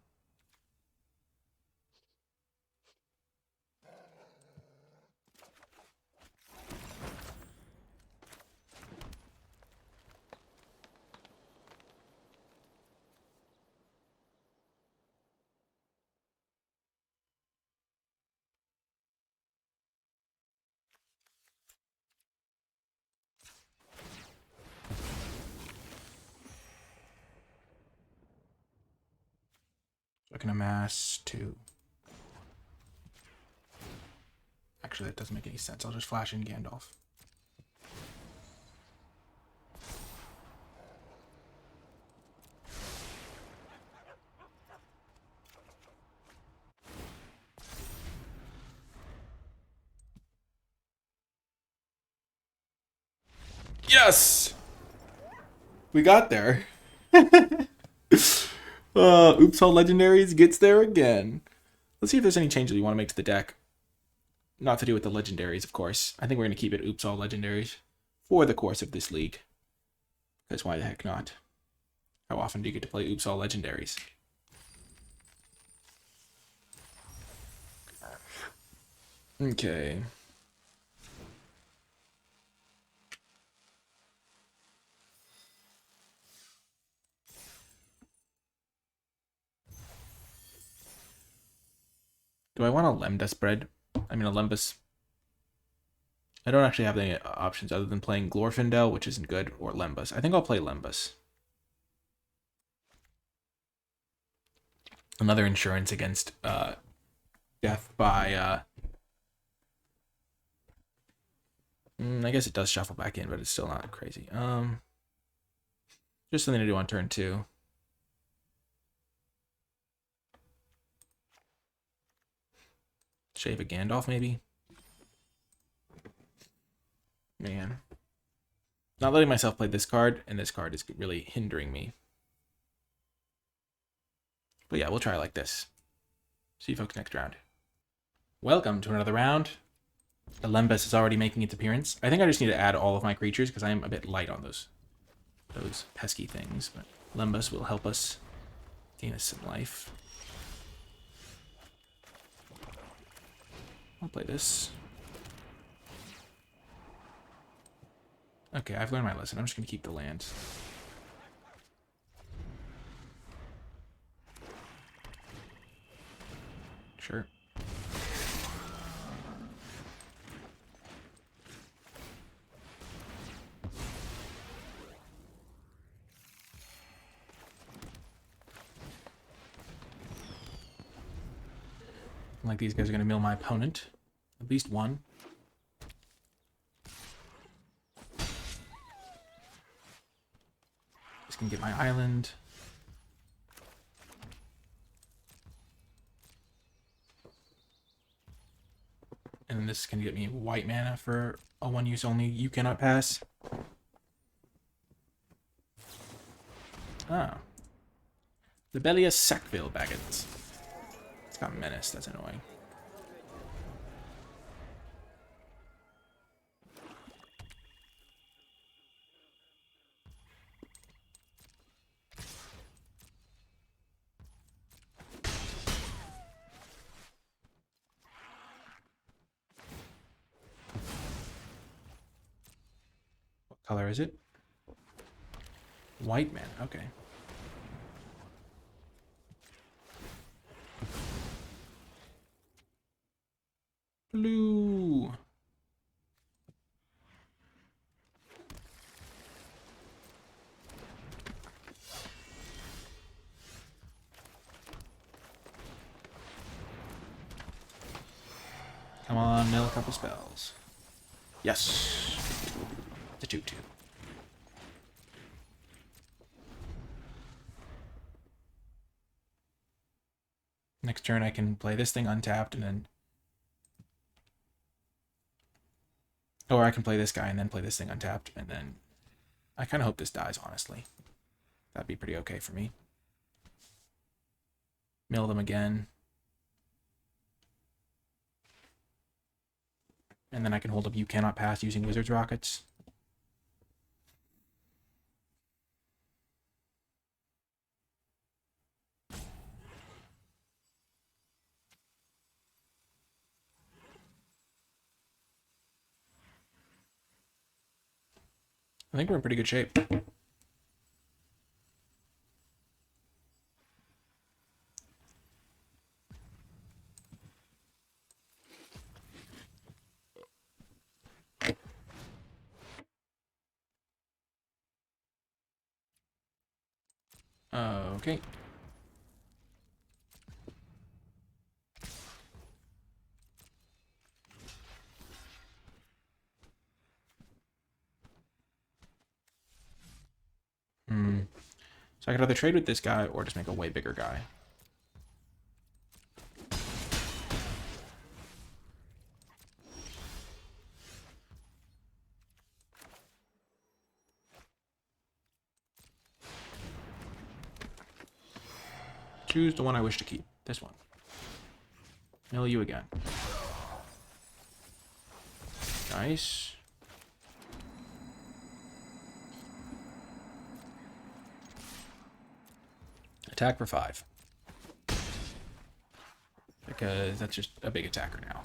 Speaker 1: So I can amass 2. Actually, that doesn't make any sense. I'll just flash in Gandalf. Yes! We got there. Oops, all legendaries gets there again. Let's see if there's any changes we want to make to the deck. Not to do with the legendaries, of course. I think we're going to keep it oops, all legendaries for the course of this league. Because why the heck not? How often do you get to play oops, all legendaries? Okay. Do I want a Lambda spread? I mean, a Lembus. I don't actually have any options other than playing Glorfindel, which isn't good, or Lembus. I think I'll play Lembus. Another insurance against death by... I guess it does shuffle back in, but it's still not crazy. Just something to do on turn 2. Shave a Gandalf, maybe? Man. Not letting myself play this card, and this card is really hindering me. But yeah, we'll try like this. See you folks next round. Welcome to another round. The Lembus is already making its appearance. I think I just need to add all of my creatures, because I am a bit light on those pesky things. But Lembus will help us gain us some life. I'll play this. Okay, I've learned my lesson. I'm just going to keep the land. Sure. Like these guys are going to mill my opponent. At least one. Just going to get my island. And then this is going to get me white mana for a one use only. You cannot pass. Ah. Rebellious Sackville Baggins. It's got Menace, that's annoying. color is it? White man, okay. Blue. Come on, mill a couple spells. Yes. The 2/2. Next turn I can play this thing untapped and then... Or I can play this guy and then play this thing untapped and then... I kind of hope this dies, honestly. That'd be pretty okay for me. Mill them again. And then I can hold up You Cannot Pass using Wizard's Rockets. I think we're in pretty good shape. Okay. So I could either trade with this guy or just make a way bigger guy. Choose the one I wish to keep. This one. Mill you again. Nice. Attack for 5. Because that's just a big attacker now.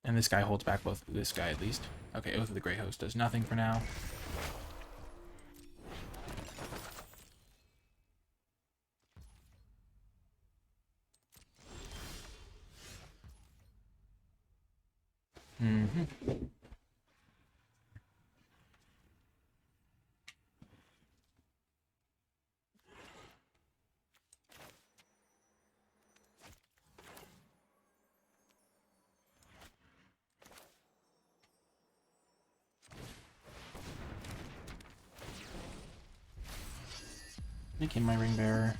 Speaker 1: And this guy holds back both. This guy at least. Okay, Oath of the Grey Host does nothing for now. Make him my ring bearer.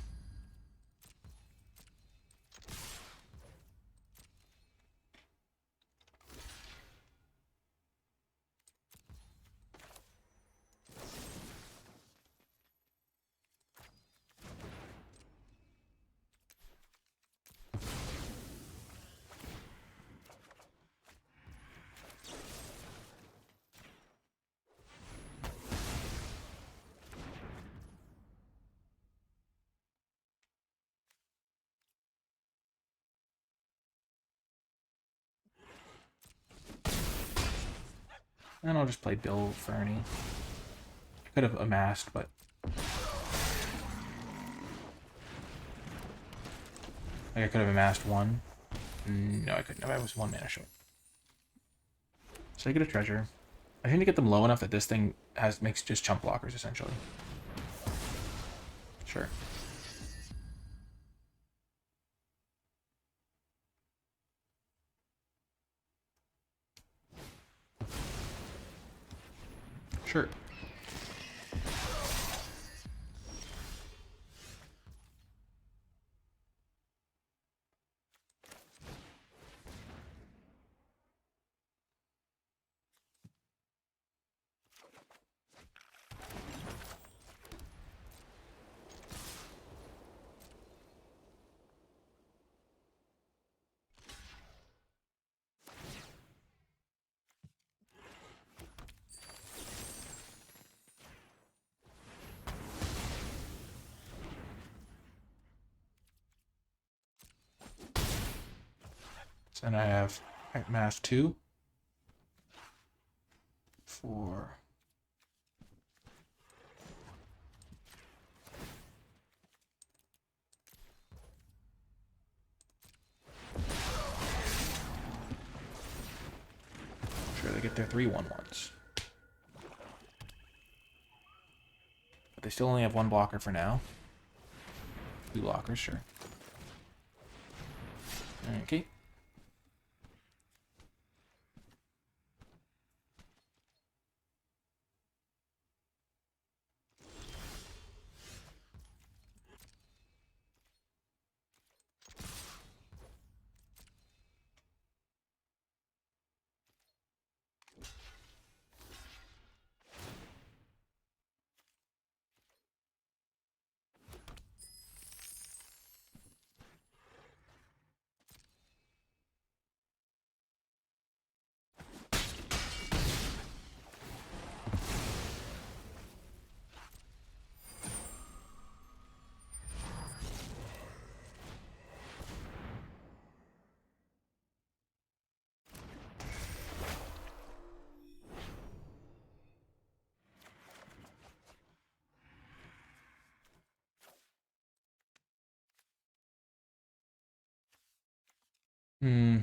Speaker 1: And I'll just play Bill Fernie. I could have amassed, but... Like I could have amassed one. No, I couldn't have. I was 1 mana short. So I get a treasure. I need to get them low enough that this thing makes just chump blockers, essentially. Sure. Sure. And I have mass 2, 4. Sure, they get their 3/1/1s. But they still only have 1 blocker for now. 2 blockers, sure. Okay. Hmm.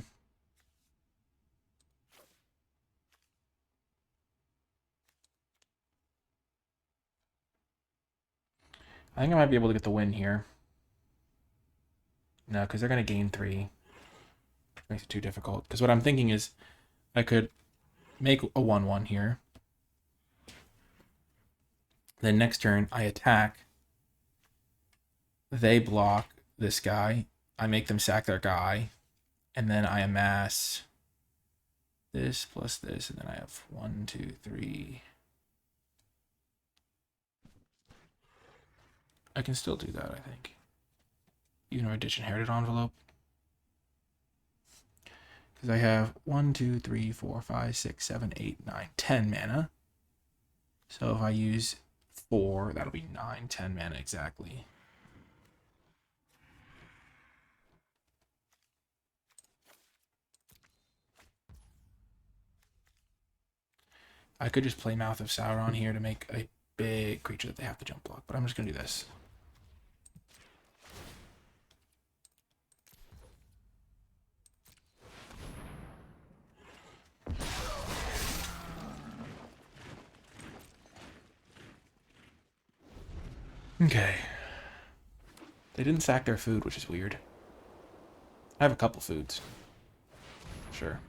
Speaker 1: I think I might be able to get the win here. No, because they're going to gain 3. Makes it too difficult. Because what I'm thinking is I could make a 1/1 here. Then next turn, I attack. They block this guy. I make them sack their guy. And then I amass this plus this. And then I have 1, 2, 3. I can still do that, I think. Even if I ditch inherited envelope. Because I have 1, 2, 3, 4, 5, 6, 7, 8, 9, 10 mana. So if I use 4, that'll be 9, 10 mana exactly. I could just play Mouth of Sauron here to make a big creature that they have to jump block, but I'm just going to do this. Okay. They didn't sack their food, which is weird. I have a couple foods. Sure.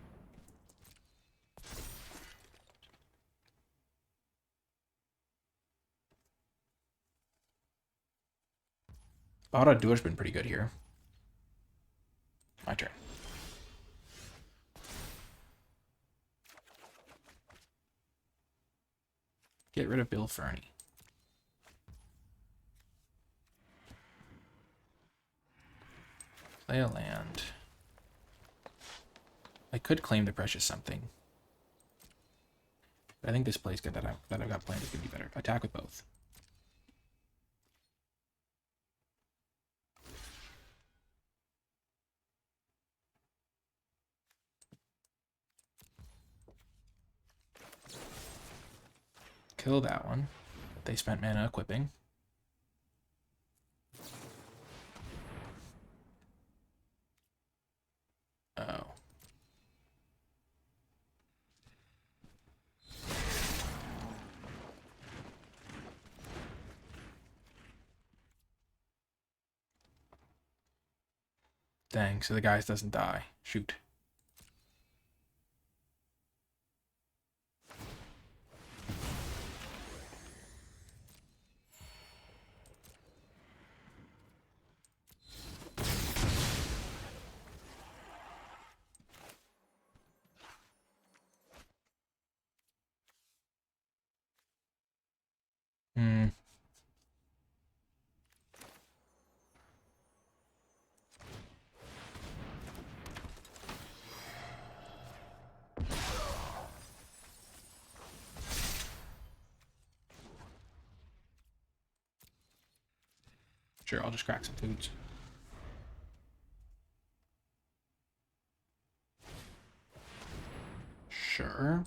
Speaker 1: Barad-dûr's been pretty good here. My turn. Get rid of Bill Fernie. Play a land. I could claim the precious something. But I think this plays good that I've got planned is going to be better. Attack with both. Kill that one. They spent mana equipping. Oh. Dang, so the guy doesn't die. Shoot. Hmm. Sure, I'll just crack some foods. Sure.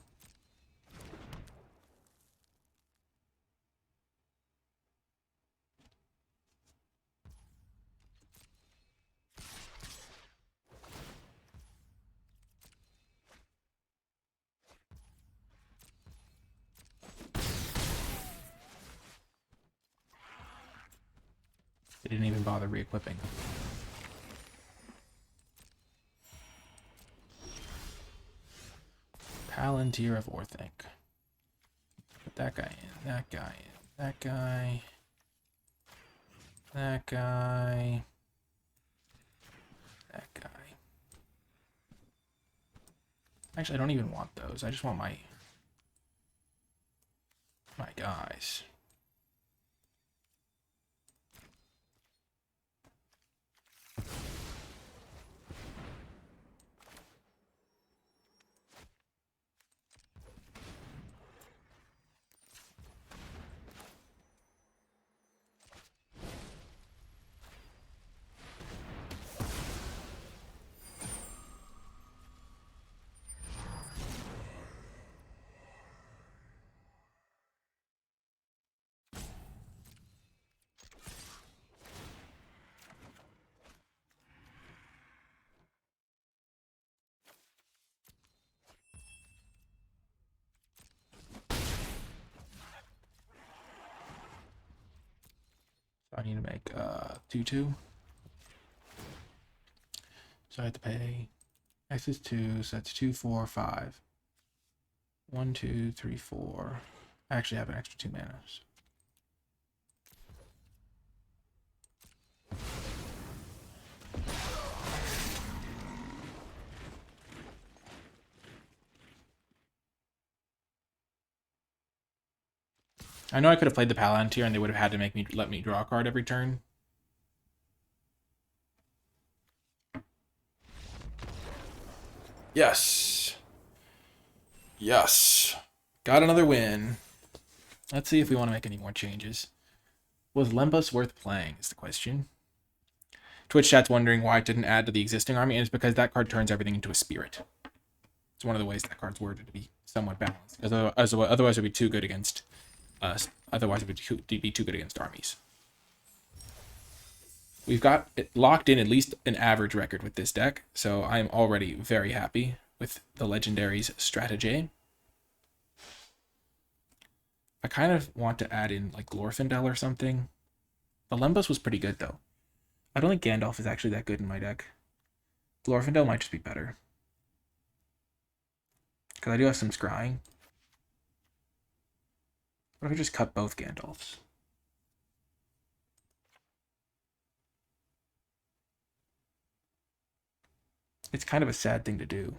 Speaker 1: They didn't even bother re-equipping. Palantir of Orthanc. Put that guy in, that guy in, that guy, that guy, that guy. Actually, I don't even want those. I just want my guys. I need to make 2/2. So I have to pay X is 2, so that's 2, 4, 5. 1, 2, 3, 4. I actually have an extra 2 manas. I know I could have played the Palantir and they would have had to let me draw a card every turn. Yes. Yes. Got another win. Let's see if we want to make any more changes. Was Lembas worth playing is the question. Twitch chat's wondering why it didn't add to the existing army, and it's because that card turns everything into a spirit. It's one of the ways that card's worded to be somewhat balanced. Otherwise it would be too good against us. Otherwise it would be too good against armies. We've got it locked in at least an average record with this deck, so I'm already very happy with the Legendary's strategy. I kind of want to add in like Glorfindel or something. The Lembas was pretty good though. I don't think Gandalf is actually that good in my deck. Glorfindel might just be better. Because I do have some scrying. What if I just cut both Gandalfs? It's kind of a sad thing to do.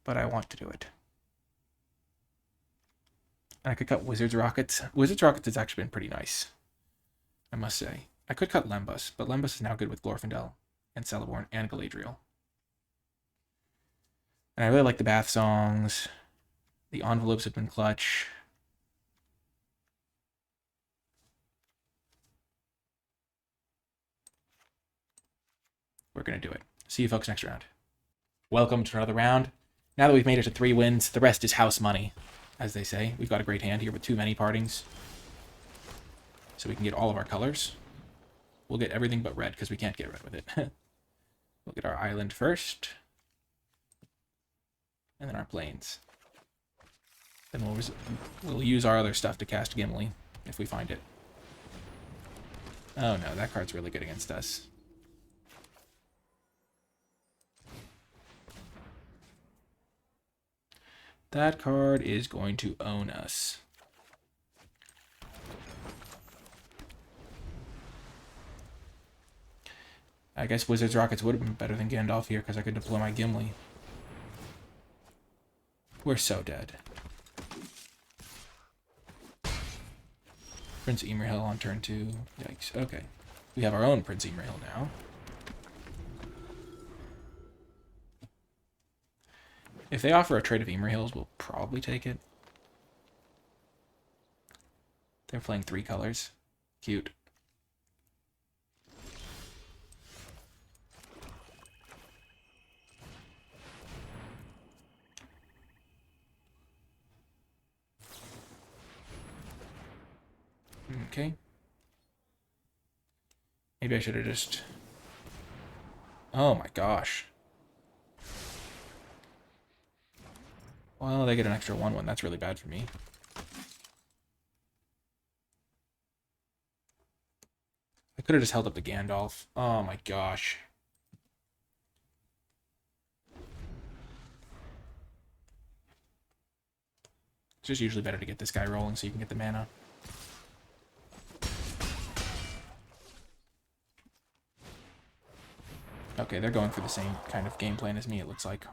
Speaker 1: But I want to do it. And I could cut Wizard's Rockets. Wizard's Rockets has actually been pretty nice, I must say. I could cut Lembas, but Lembas is now good with Glorfindel and Celeborn and Galadriel. And I really like the Bath Songs. The envelopes have been clutch. We're going to do it. See you folks next round. Welcome to another round. Now that we've made it to 3 wins, the rest is house money, as they say. We've got a great hand here with too many partings. So we can get all of our colors. We'll get everything but red, because we can't get red with it. We'll get our island first. And then our plains. Then we'll use our other stuff to cast Gimli, if we find it. Oh no, that card's really good against us. That card is going to own us. I guess Wizard's Rockets would have been better than Gandalf here because I could deploy my Gimli. We're so dead. Prince Emerhill on turn 2. Yikes. Okay. We have our own Prince Emerhill now. If they offer a trade of Emerhills, we'll probably take it. They're playing 3 colors. Cute. Okay. Maybe I should have just... Oh my gosh. Well, they get an extra 1/1. That's really bad for me. I could have just held up the Gandalf. Oh my gosh. It's just usually better to get this guy rolling so you can get the mana. Okay, they're going for the same kind of game plan as me, it looks like.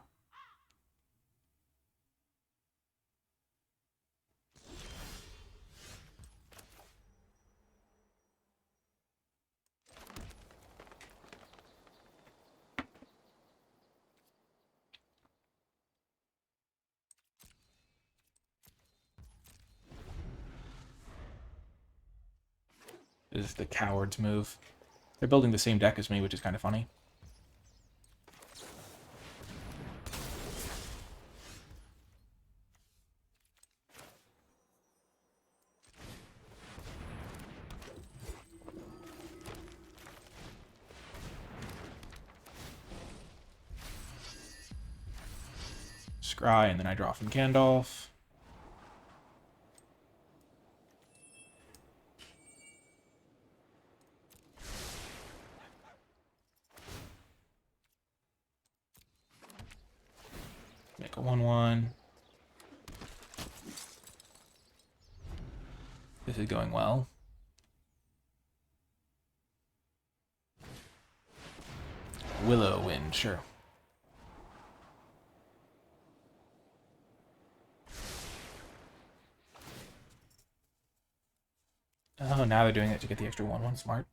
Speaker 1: This is the coward's move. They're building the same deck as me, which is kind of funny. Scry, and then I draw from Gandalf. Make a 1/1. This is going well. Willow Wind, sure. Oh, now they're doing it to get the extra 1/1. Smart.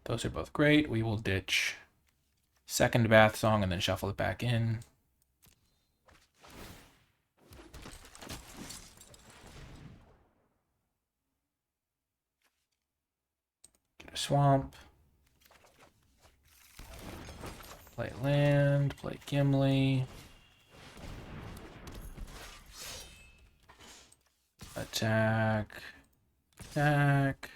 Speaker 1: Those are both great. We will ditch second Bath Song and then shuffle it back in. Get a swamp. Play land, play Gimli. Attack. Attack.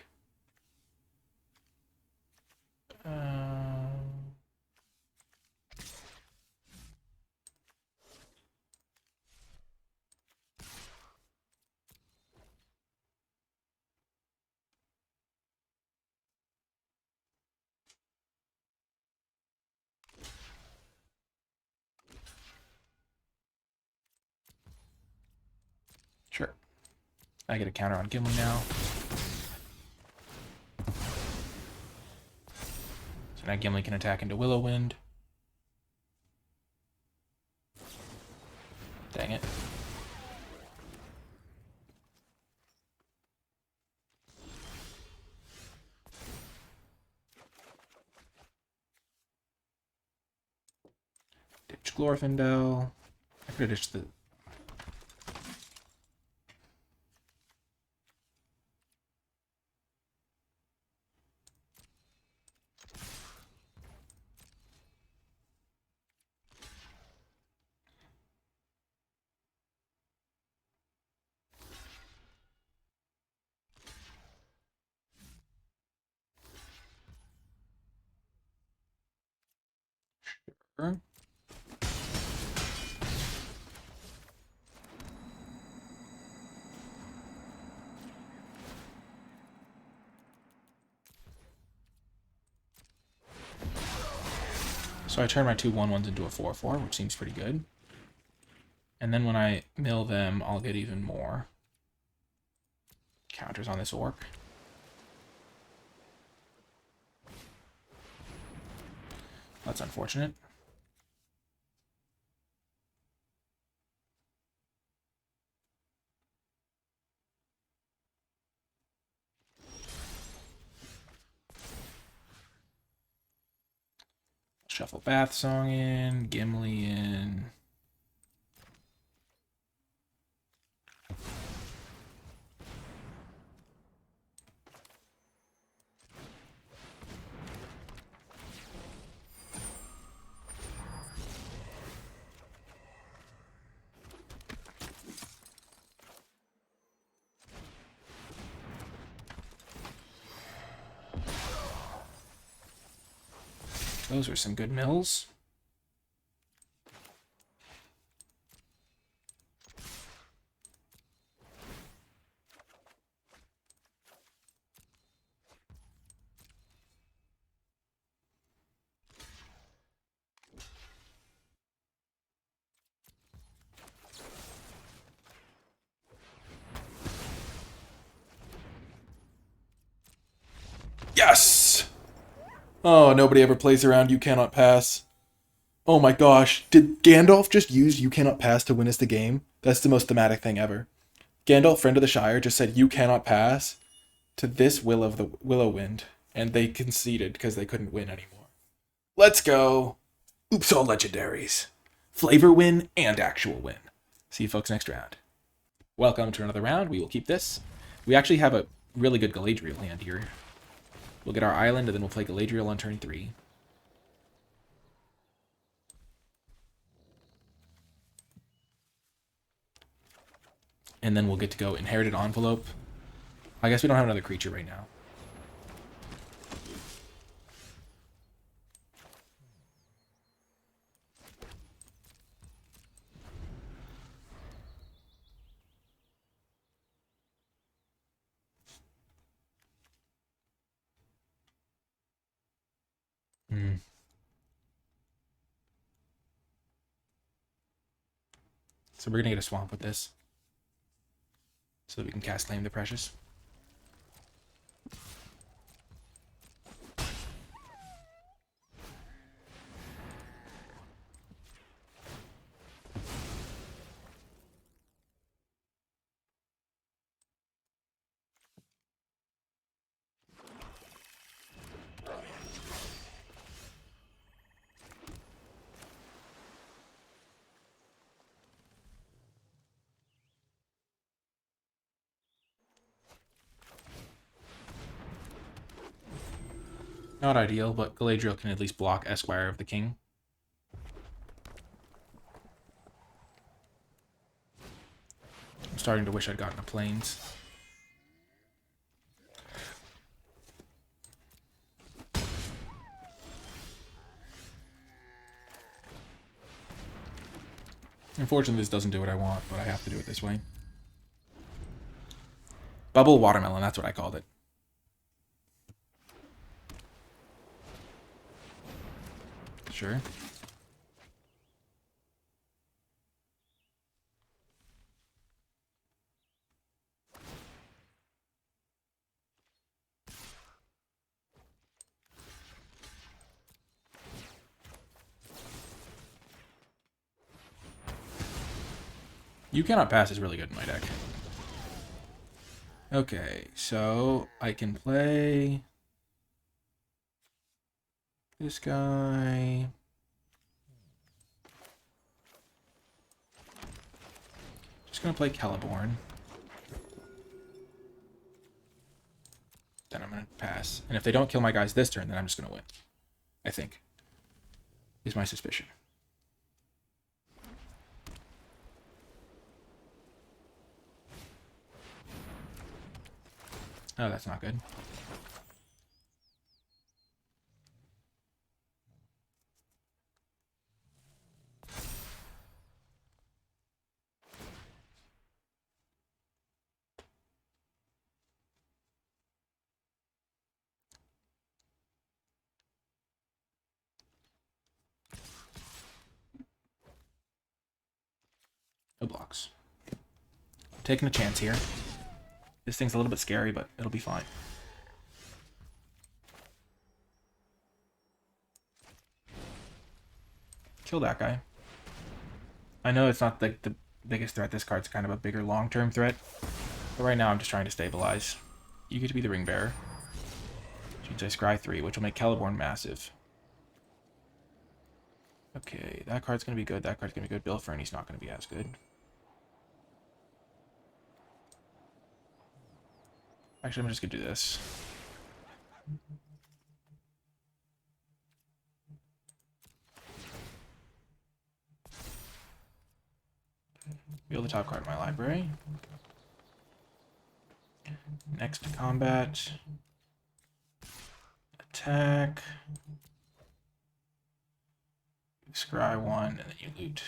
Speaker 1: Sure. I get a counter on Gimli now. So now Gimli can attack into Willow Wind. Dang it. Ditch Glorfindel. I could have ditched the... Sure. So I turn my two 1/1s into a 4/4, which seems pretty good. And then when I mill them, I'll get even more counters on this orc. That's unfortunate. Shuffle Bath Song in, Gimli in. Those are some good mills. Yes! Oh, nobody ever plays around You Cannot Pass. Oh my gosh, did Gandalf just use You Cannot Pass to win us the game? That's the most thematic thing ever. Gandalf, Friend of the Shire, just said You Cannot Pass to this Willow Wind, and they conceded because they couldn't win anymore. Let's go! Oops, all legendaries. Flavor win and actual win. See you folks next round. Welcome to another round. We will keep this. We actually have a really good Galadriel hand here. We'll get our island, and then we'll play Galadriel on turn 3. And then we'll get to go Inherited Envelope. I guess we don't have another creature right now. So we're going to get a swamp with this, so that we can cast Claim the Precious. Not ideal, but Galadriel can at least block Esquire of the King. I'm starting to wish I'd gotten a Plains. Unfortunately, this doesn't do what I want, but I have to do it this way. Bubble Watermelon, that's what I called it. Sure. You Cannot Pass is really good in my deck. Okay, so I can play this guy. Just gonna play Celeborn. Then I'm gonna pass. And if they don't kill my guys this turn, then I'm just gonna win. I think. Is my suspicion. Oh, that's not good. No blocks. I'm taking a chance here. This thing's a little bit scary, but it'll be fine. Kill that guy. I know it's not like the biggest threat. This card's kind of a bigger long-term threat. But right now I'm just trying to stabilize. You get to be the Ring Bearer. Which means I scry 3, which will make Celeborn massive. Okay, that card's going to be good. That card's going to be good. Bill Fernie's not going to be as good. Actually, I'm just going to do this. Reveal the top card of my library. Next to combat. Attack. Scry 1, and then you loot.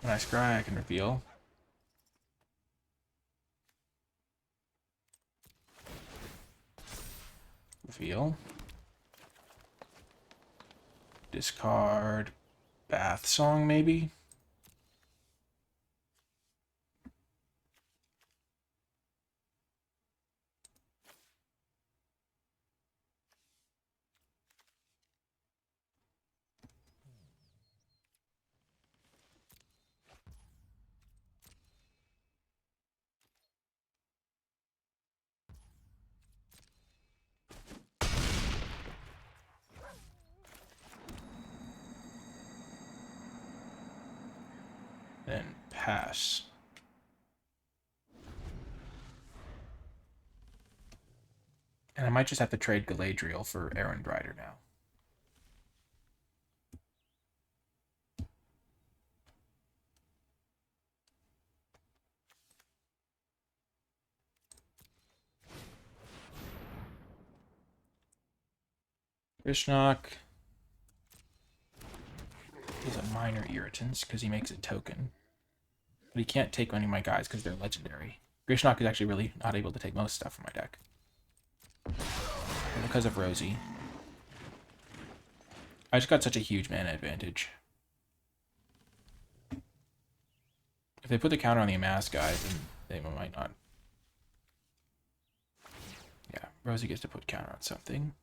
Speaker 1: When I scry, I can reveal. Reveal. Discard. Bath Song, maybe? Then pass. And I might just have to trade Galadriel for Aaron Brider now. Rishnok. He's a minor irritant because he makes a token. But he can't take any of my guys because they're legendary. Rishnok is actually really not able to take most stuff from my deck. And because of Rosie. I just got such a huge mana advantage. If they put the counter on the Amass guys, then they might not. Yeah, Rosie gets to put counter on something.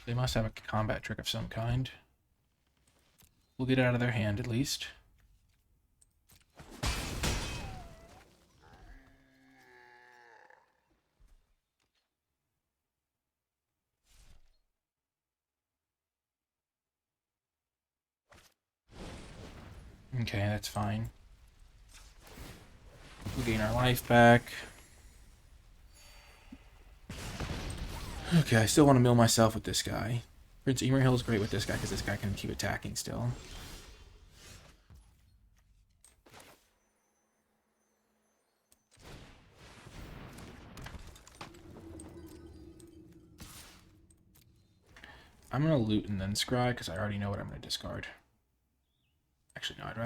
Speaker 1: They must have a combat trick of some kind. We'll get it out of their hand at least. Okay, that's fine. We'll gain our life back. Okay, I still want to mill myself with this guy. Prince Emerhill is great with this guy because this guy can keep attacking still. I'm going to loot and then scry because I already know what I'm going to discard. Actually, no, I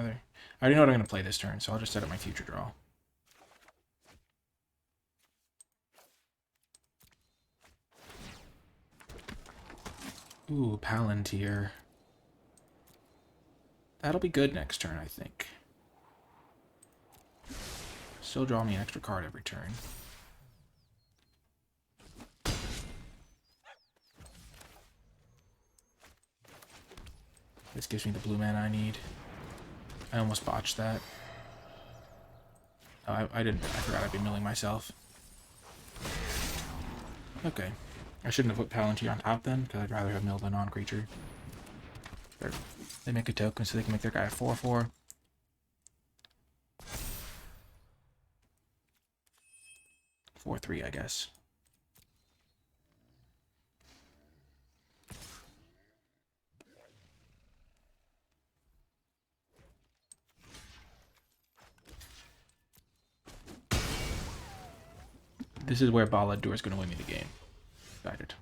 Speaker 1: already know what I'm going to play this turn, so I'll just set up my future draw. Ooh, Palantir. That'll be good next turn, I think. Still draw me an extra card every turn. This gives me the blue mana I need. I almost botched that. Oh, I didn't. I forgot I'd been milling myself. Okay. I shouldn't have put Palantir on top then, because I'd rather have milled a non-creature. They make a token so they can make their guy a 4/4. Four, 3, I guess. This is where Baladur is going to win me the game. Guided.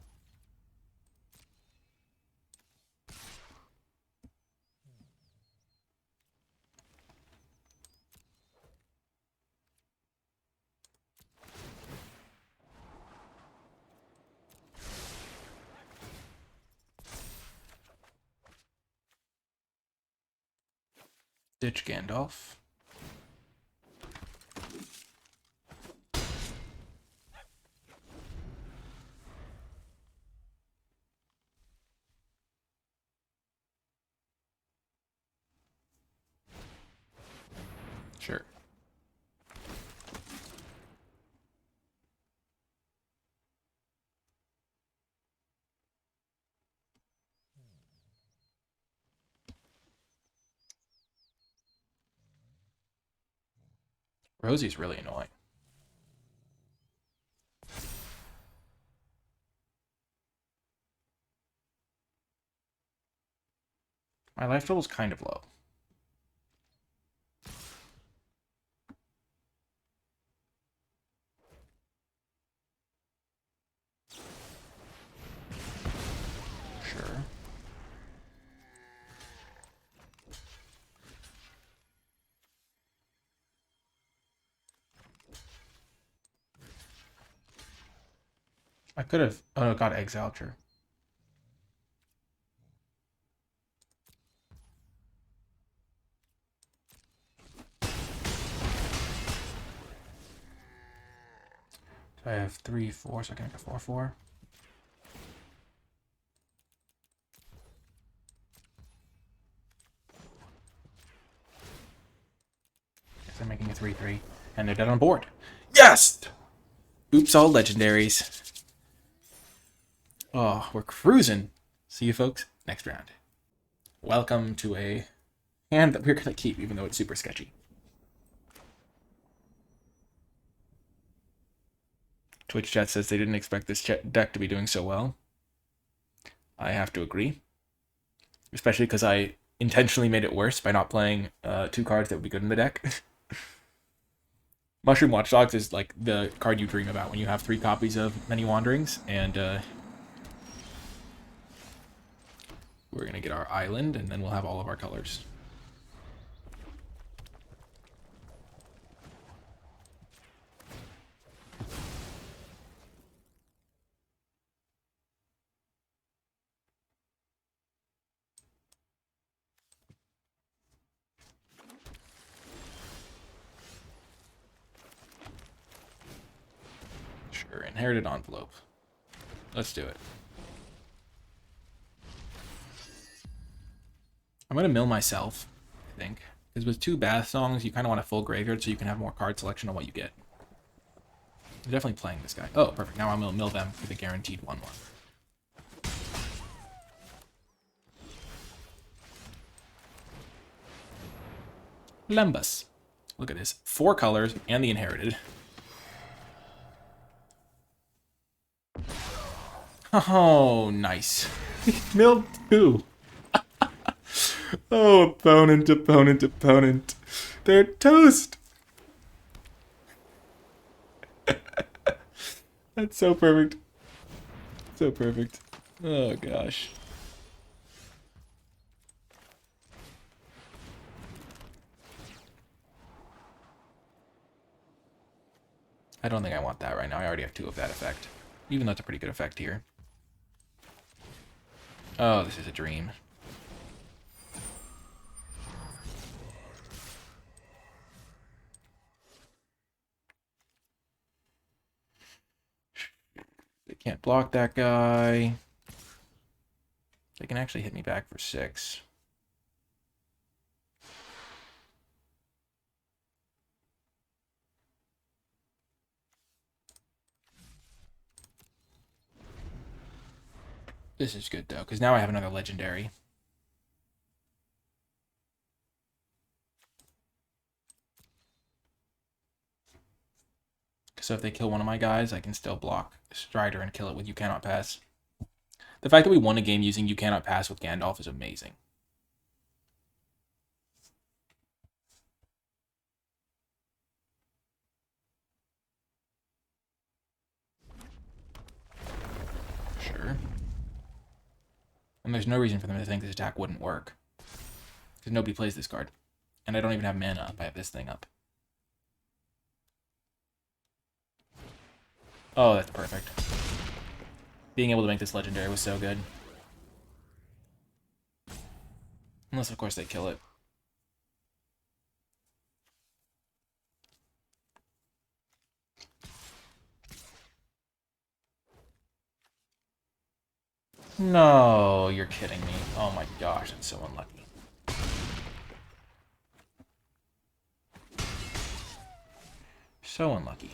Speaker 1: Ditch Gandalf. Sure. Rosie's really annoying. My life total's kind of low. Sure. I could have... Oh, no, got exiled, sure. So I have 3, 4, so I can make a 4, 4. Guess I'm making a 3, 3. And they're dead on board. Yes! Oops, all legendaries. Oh, we're cruising. See you folks next round. Welcome to a hand that we're going to keep, even though it's super sketchy. Twitch chat says they didn't expect this deck to be doing so well. I have to agree. Especially because I intentionally made it worse by not playing 2 cards that would be good in the deck. Mushroom Watchdogs is like the card you dream about when you have 3 copies of Many Wanderings, and we're going to get our island, and then we'll have all of our colors. Sure, inherited envelope. Let's do it. I'm going to mill myself, I think. Because with 2 Bath Songs, you kind of want a full graveyard so you can have more card selection on what you get. I'm definitely playing this guy. Oh, perfect. Now I'm going to mill them for the guaranteed 1-1. Lembas. Look at this. 4 colors and the inherited. Oh, nice. Milled 2. Oh, opponent, opponent, opponent. They're toast. That's so perfect. So perfect. Oh, gosh. I don't think I want that right now. I already have 2 of that effect. Even though it's a pretty good effect here. Oh, this is a dream. They can't block that guy. They can actually hit me back for 6. This is good, though, because now I have another legendary. So if they kill one of my guys, I can still block Strider and kill it with You Cannot Pass. The fact that we won a game using You Cannot Pass with Gandalf is amazing. Sure. And there's no reason for them to think this attack wouldn't work. Because nobody plays this card. And I don't even have mana up. I have this thing up. Oh, that's perfect. Being able to make this legendary was so good. Unless, of course, they kill it. No, you're kidding me. Oh my gosh, that's so unlucky. So unlucky.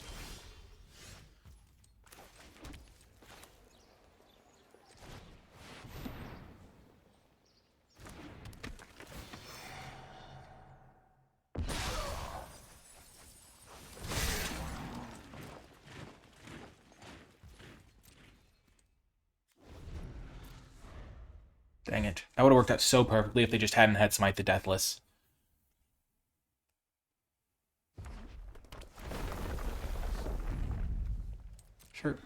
Speaker 1: Dang it. That would have worked out so perfectly if they just hadn't had Smite the Deathless. Sure.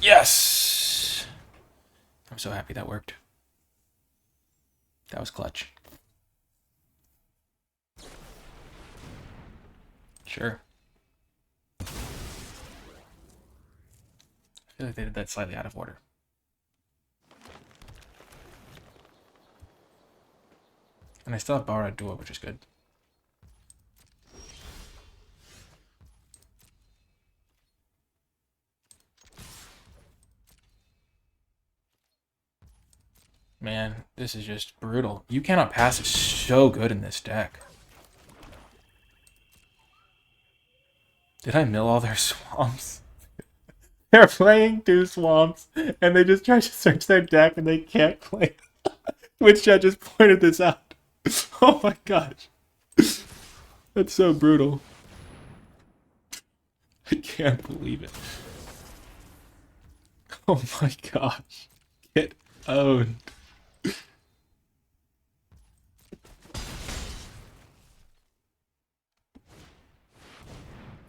Speaker 1: Yes! I'm so happy that worked. That was clutch. Sure. I feel like they did that slightly out of order. And I still have Borrowed Duo, which is good. Man, this is just brutal. You Cannot Pass is so good in this deck. Did I mill all their swamps? They're playing 2 swamps, and they just try to search their deck, and they can't play. Twitch chat just pointed this out. Oh my gosh. That's so brutal. I can't believe it. Oh my gosh. Get owned.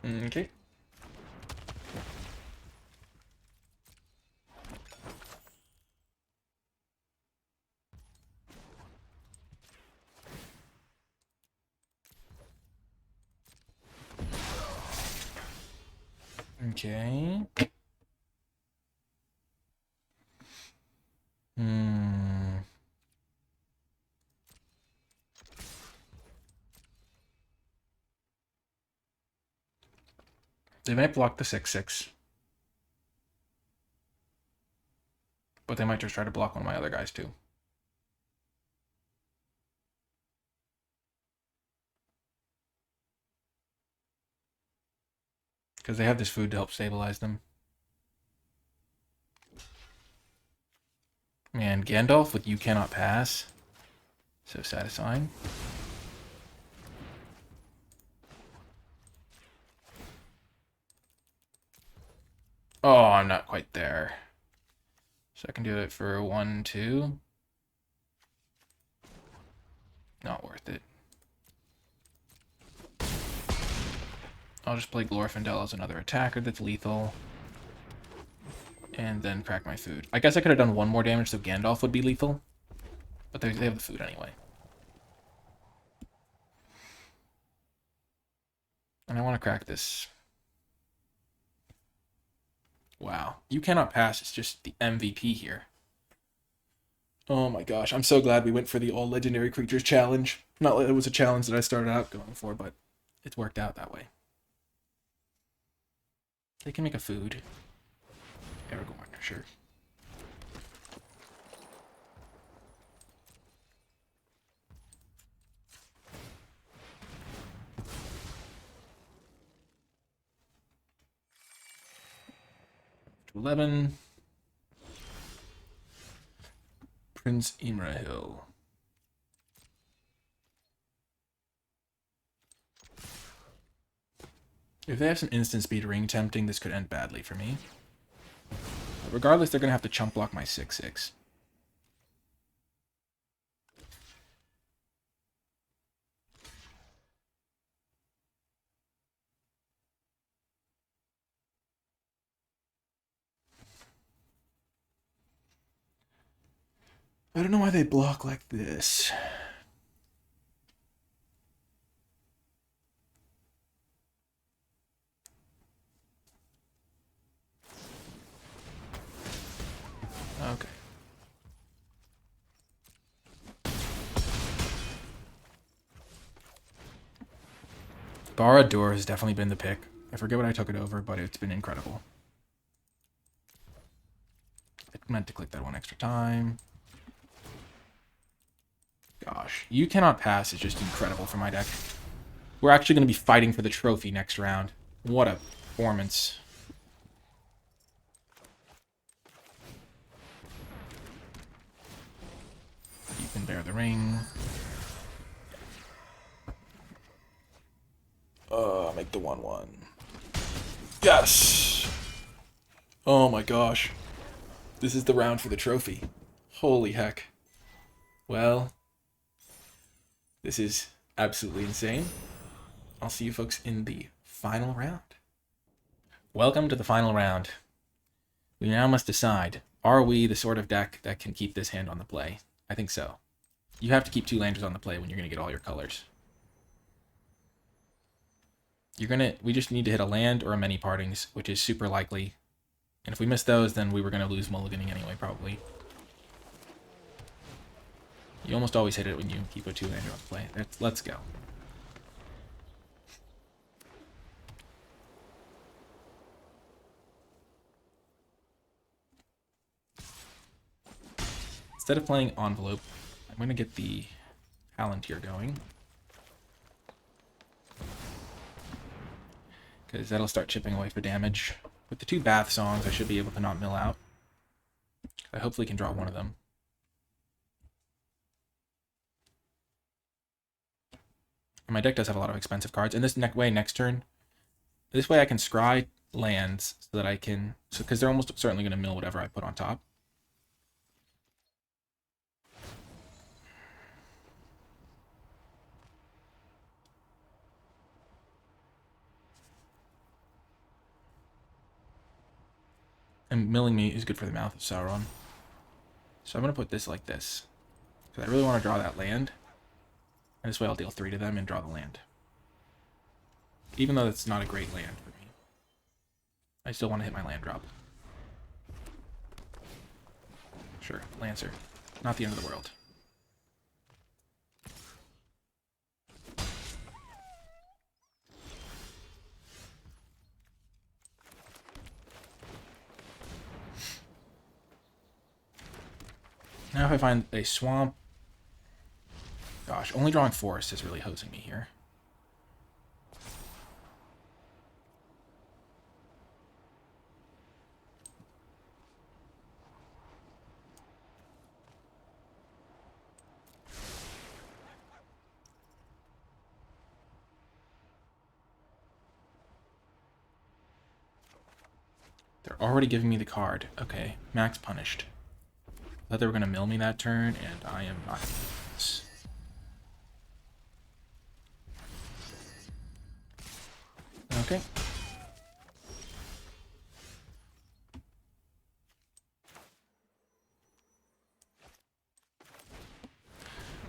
Speaker 1: Okay. Okay. They might block the 6/6. But they might just try to block one of my other guys too. Because they have this food to help stabilize them. Man, Gandalf with You Cannot Pass. So satisfying. Oh, I'm not quite there. So I can do it for 1, 2. Not worth it. I'll just play Glorfindel as another attacker that's lethal. And then crack my food. I guess I could have done 1 more damage so Gandalf would be lethal. But they have the food anyway. And I want to crack this. Wow. You Cannot Pass is just the MVP here. Oh my gosh. I'm so glad we went for the all legendary creatures challenge. Not that it was a challenge that I started out going for, but it's worked out that way. They can make a food. Aragorn, sure. To 11. Prince Imrahil. If they have some instant speed ring tempting, this could end badly for me. But regardless, they're going to have to chump block my 6/6. I don't know why they block like this. Okay. Barad-dûr has definitely been the pick. I forget what I took it over, but it's been incredible. I meant to click that one extra time. Gosh, you cannot pass is just incredible for my deck. We're actually going to be fighting for the trophy next round. What a performance. You can bear the ring. Make the 1/1. Yes! Oh my gosh. This is the round for the trophy. Holy heck. Well, this is absolutely insane. I'll see you folks in the final round. Welcome to the final round. We now must decide, are we the sort of deck that can keep this hand on the play? I think so. You have to keep 2 landers on the play when you're going to get all your colors. We just need to hit a land or a many partings, which is super likely. And if we miss those, then we were going to lose mulliganing anyway, probably. You almost always hit it when you keep a 2-lander on the play. Let's go. Instead of playing Envelope, I'm going to get the Palantir going. Because that'll start chipping away for damage. With the 2 Bath Songs, I should be able to not mill out. I hopefully can draw one of them. And my deck does have a lot of expensive cards. And this next turn, this way I can scry lands so that I can... because they're almost certainly going to mill whatever I put on top. And milling me is good for the Mouth of Sauron. So I'm going to put this like this. Because I really want to draw that land. And this way I'll deal 3 to them and draw the land. Even though it's not a great land for me. I still want to hit my land drop. Sure, Lancer. Not the end of the world. Now if I find a swamp... Gosh, only drawing forest is really hosing me here. They're already giving me the card. Okay, Max punished. I thought they were going to mill me that turn, and I am not going to do this. Okay.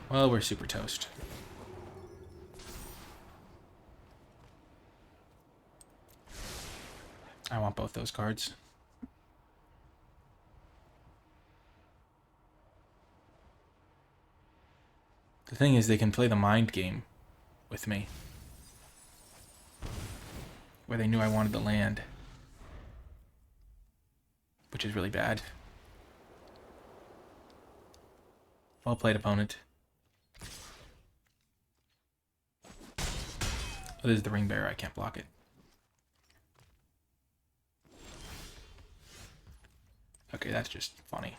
Speaker 1: Well, we're super toast. I want both those cards. The thing is, they can play the mind game with me. Where they knew I wanted the land. Which is really bad. Well played, opponent. Oh, this is the Ring Bearer. I can't block it. Okay, that's just funny.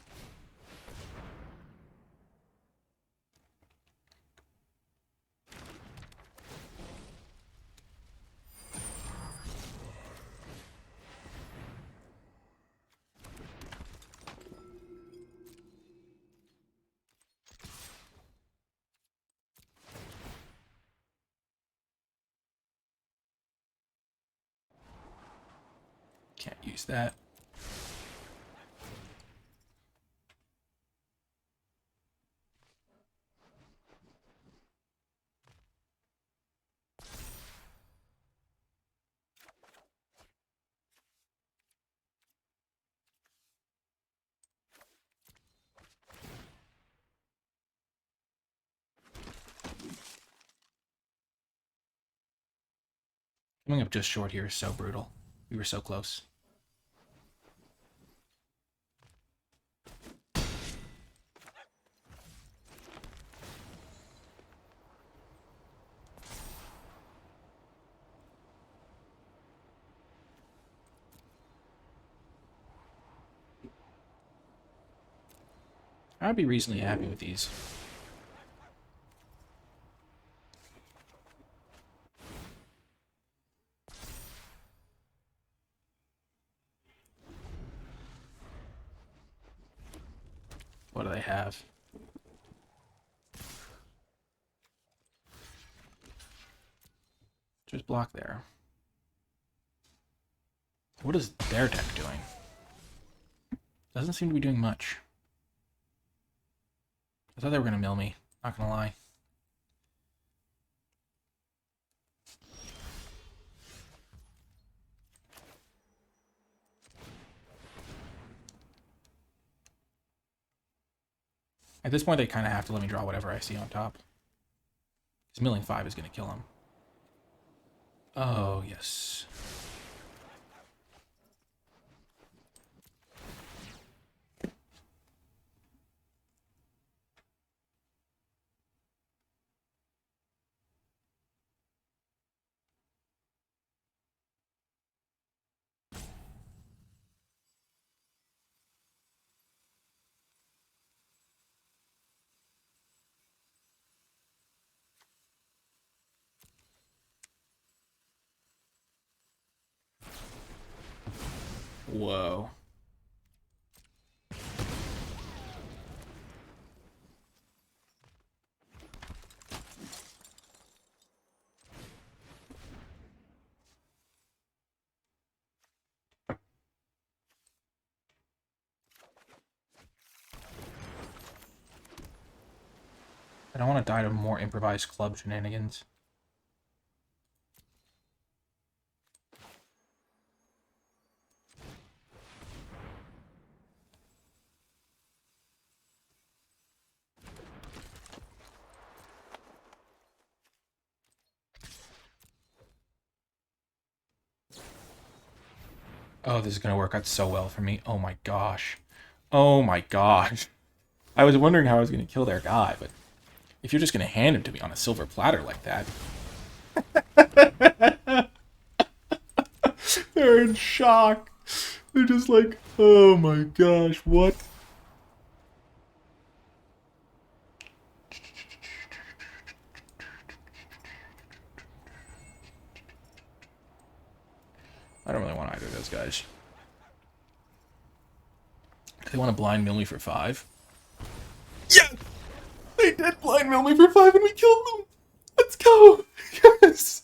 Speaker 1: Can't use that. Coming up just short here is so brutal. We were so close. I'd be reasonably happy with these. What do they have? Just block there. What is their deck doing? Doesn't seem to be doing much. I thought they were going to mill me. Not going to lie. At this point, they kind of have to let me draw whatever I see on top. Because milling 5 is going to kill him. Oh, yes. Whoa. I don't want to die to more improvised club shenanigans. Oh, this is going to work out so well for me. Oh my gosh. Oh my gosh. I was wondering how I was going to kill their guy, but if you're just going to hand him to me on a silver platter like that... They're in shock. They're just like, oh my gosh, what? I don't really want either of those guys. They want to blind mill me for 5. Yeah! They did blind mill me for 5 and we killed them! Let's go! Yes!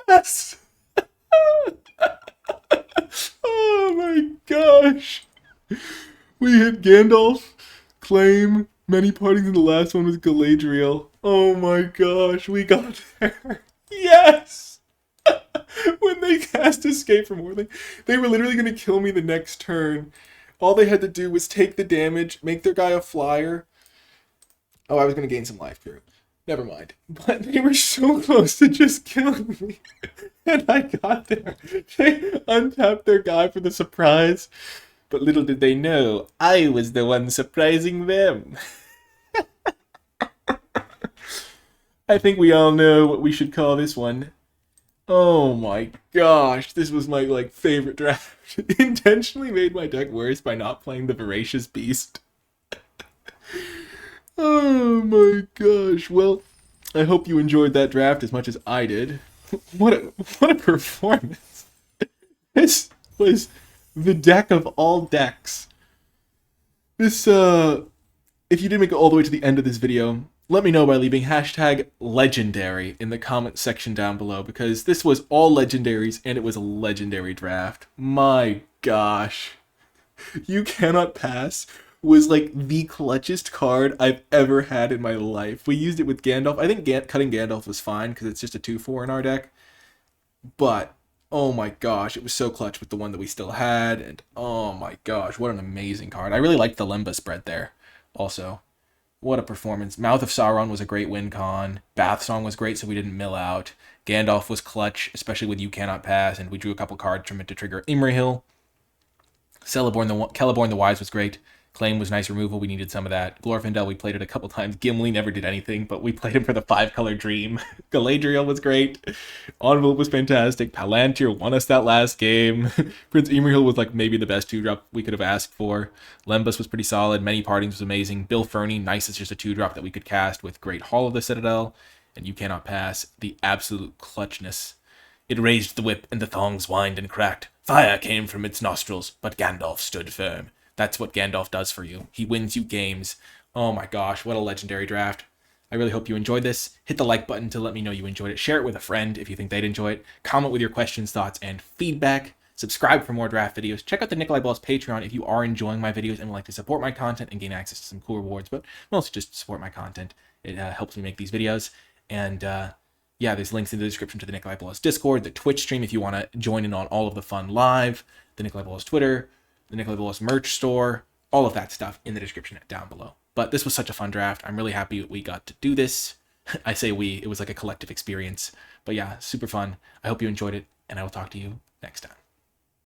Speaker 1: Yes! Oh my gosh! We hit Gandalf, Claim, many partings, and the last one was Galadriel. Oh my gosh, we got there! Yes! When they cast Escape from War, they were literally going to kill me the next turn. All they had to do was take the damage, make their guy a flyer. Oh, I was going to gain some life here. Never mind. But they were so close to just killing me. And I got there. They untapped their guy for the surprise. But little did they know, I was the one surprising them. I think we all know what we should call this one. Oh my gosh, this was my favorite draft. Intentionally made my deck worse by not playing the Voracious Beast. Oh my gosh. Well, I hope you enjoyed that draft as much as I did. What a performance. This was the deck of all decks. This if you didn't make it all the way to the end of this video, let me know by leaving #legendary in the comment section down below, because this was all legendaries and it was a legendary draft. My gosh. You Cannot Pass was like the clutchest card I've ever had in my life. We used it with Gandalf. I think cutting Gandalf was fine because it's just a 2/4 in our deck. But, oh my gosh, it was so clutch with the one that we still had. And oh my gosh, what an amazing card. I really liked the Limba spread there also. What a performance. Mouth of Sauron was a great win con. Bath Song was great so we didn't mill out. Gandalf was clutch, especially with You Cannot Pass, and we drew a couple cards from it to trigger Imrahil. Celeborn the Wise was great. Claim was nice removal. We needed some of that. Glorfindel, we played it a couple times. Gimli never did anything, but we played him for the 5-color dream. Galadriel was great. Envelope was fantastic. Palantir won us that last game. Prince Imrahil was like maybe the best 2-drop we could have asked for. Lembas was pretty solid. Many Partings was amazing. Bill Fernie, nice as just a 2-drop that we could cast with Great Hall of the Citadel. And You Cannot Pass. The absolute clutchness. It raised the whip and the thongs whined and cracked. Fire came from its nostrils, but Gandalf stood firm. That's what Gandalf does for you. He wins you games. Oh my gosh, what a legendary draft. I really hope you enjoyed this. Hit the like button to let me know you enjoyed it. Share it with a friend if you think they'd enjoy it. Comment with your questions, thoughts, and feedback. Subscribe for more draft videos. Check out the NicolaiBolas Patreon if you are enjoying my videos and would like to support my content and gain access to some cool rewards, but mostly just support my content. It helps me make these videos. And yeah, there's links in the description to the NicolaiBolas Discord, the Twitch stream if you want to join in on all of the fun live, the NicolaiBolas Twitter, the NicolaiBolas merch store, all of that stuff in the description down below. But this was such a fun draft. I'm really happy we got to do this. I say we, it was like a collective experience. But yeah, super fun. I hope you enjoyed it, and I will talk to you next time.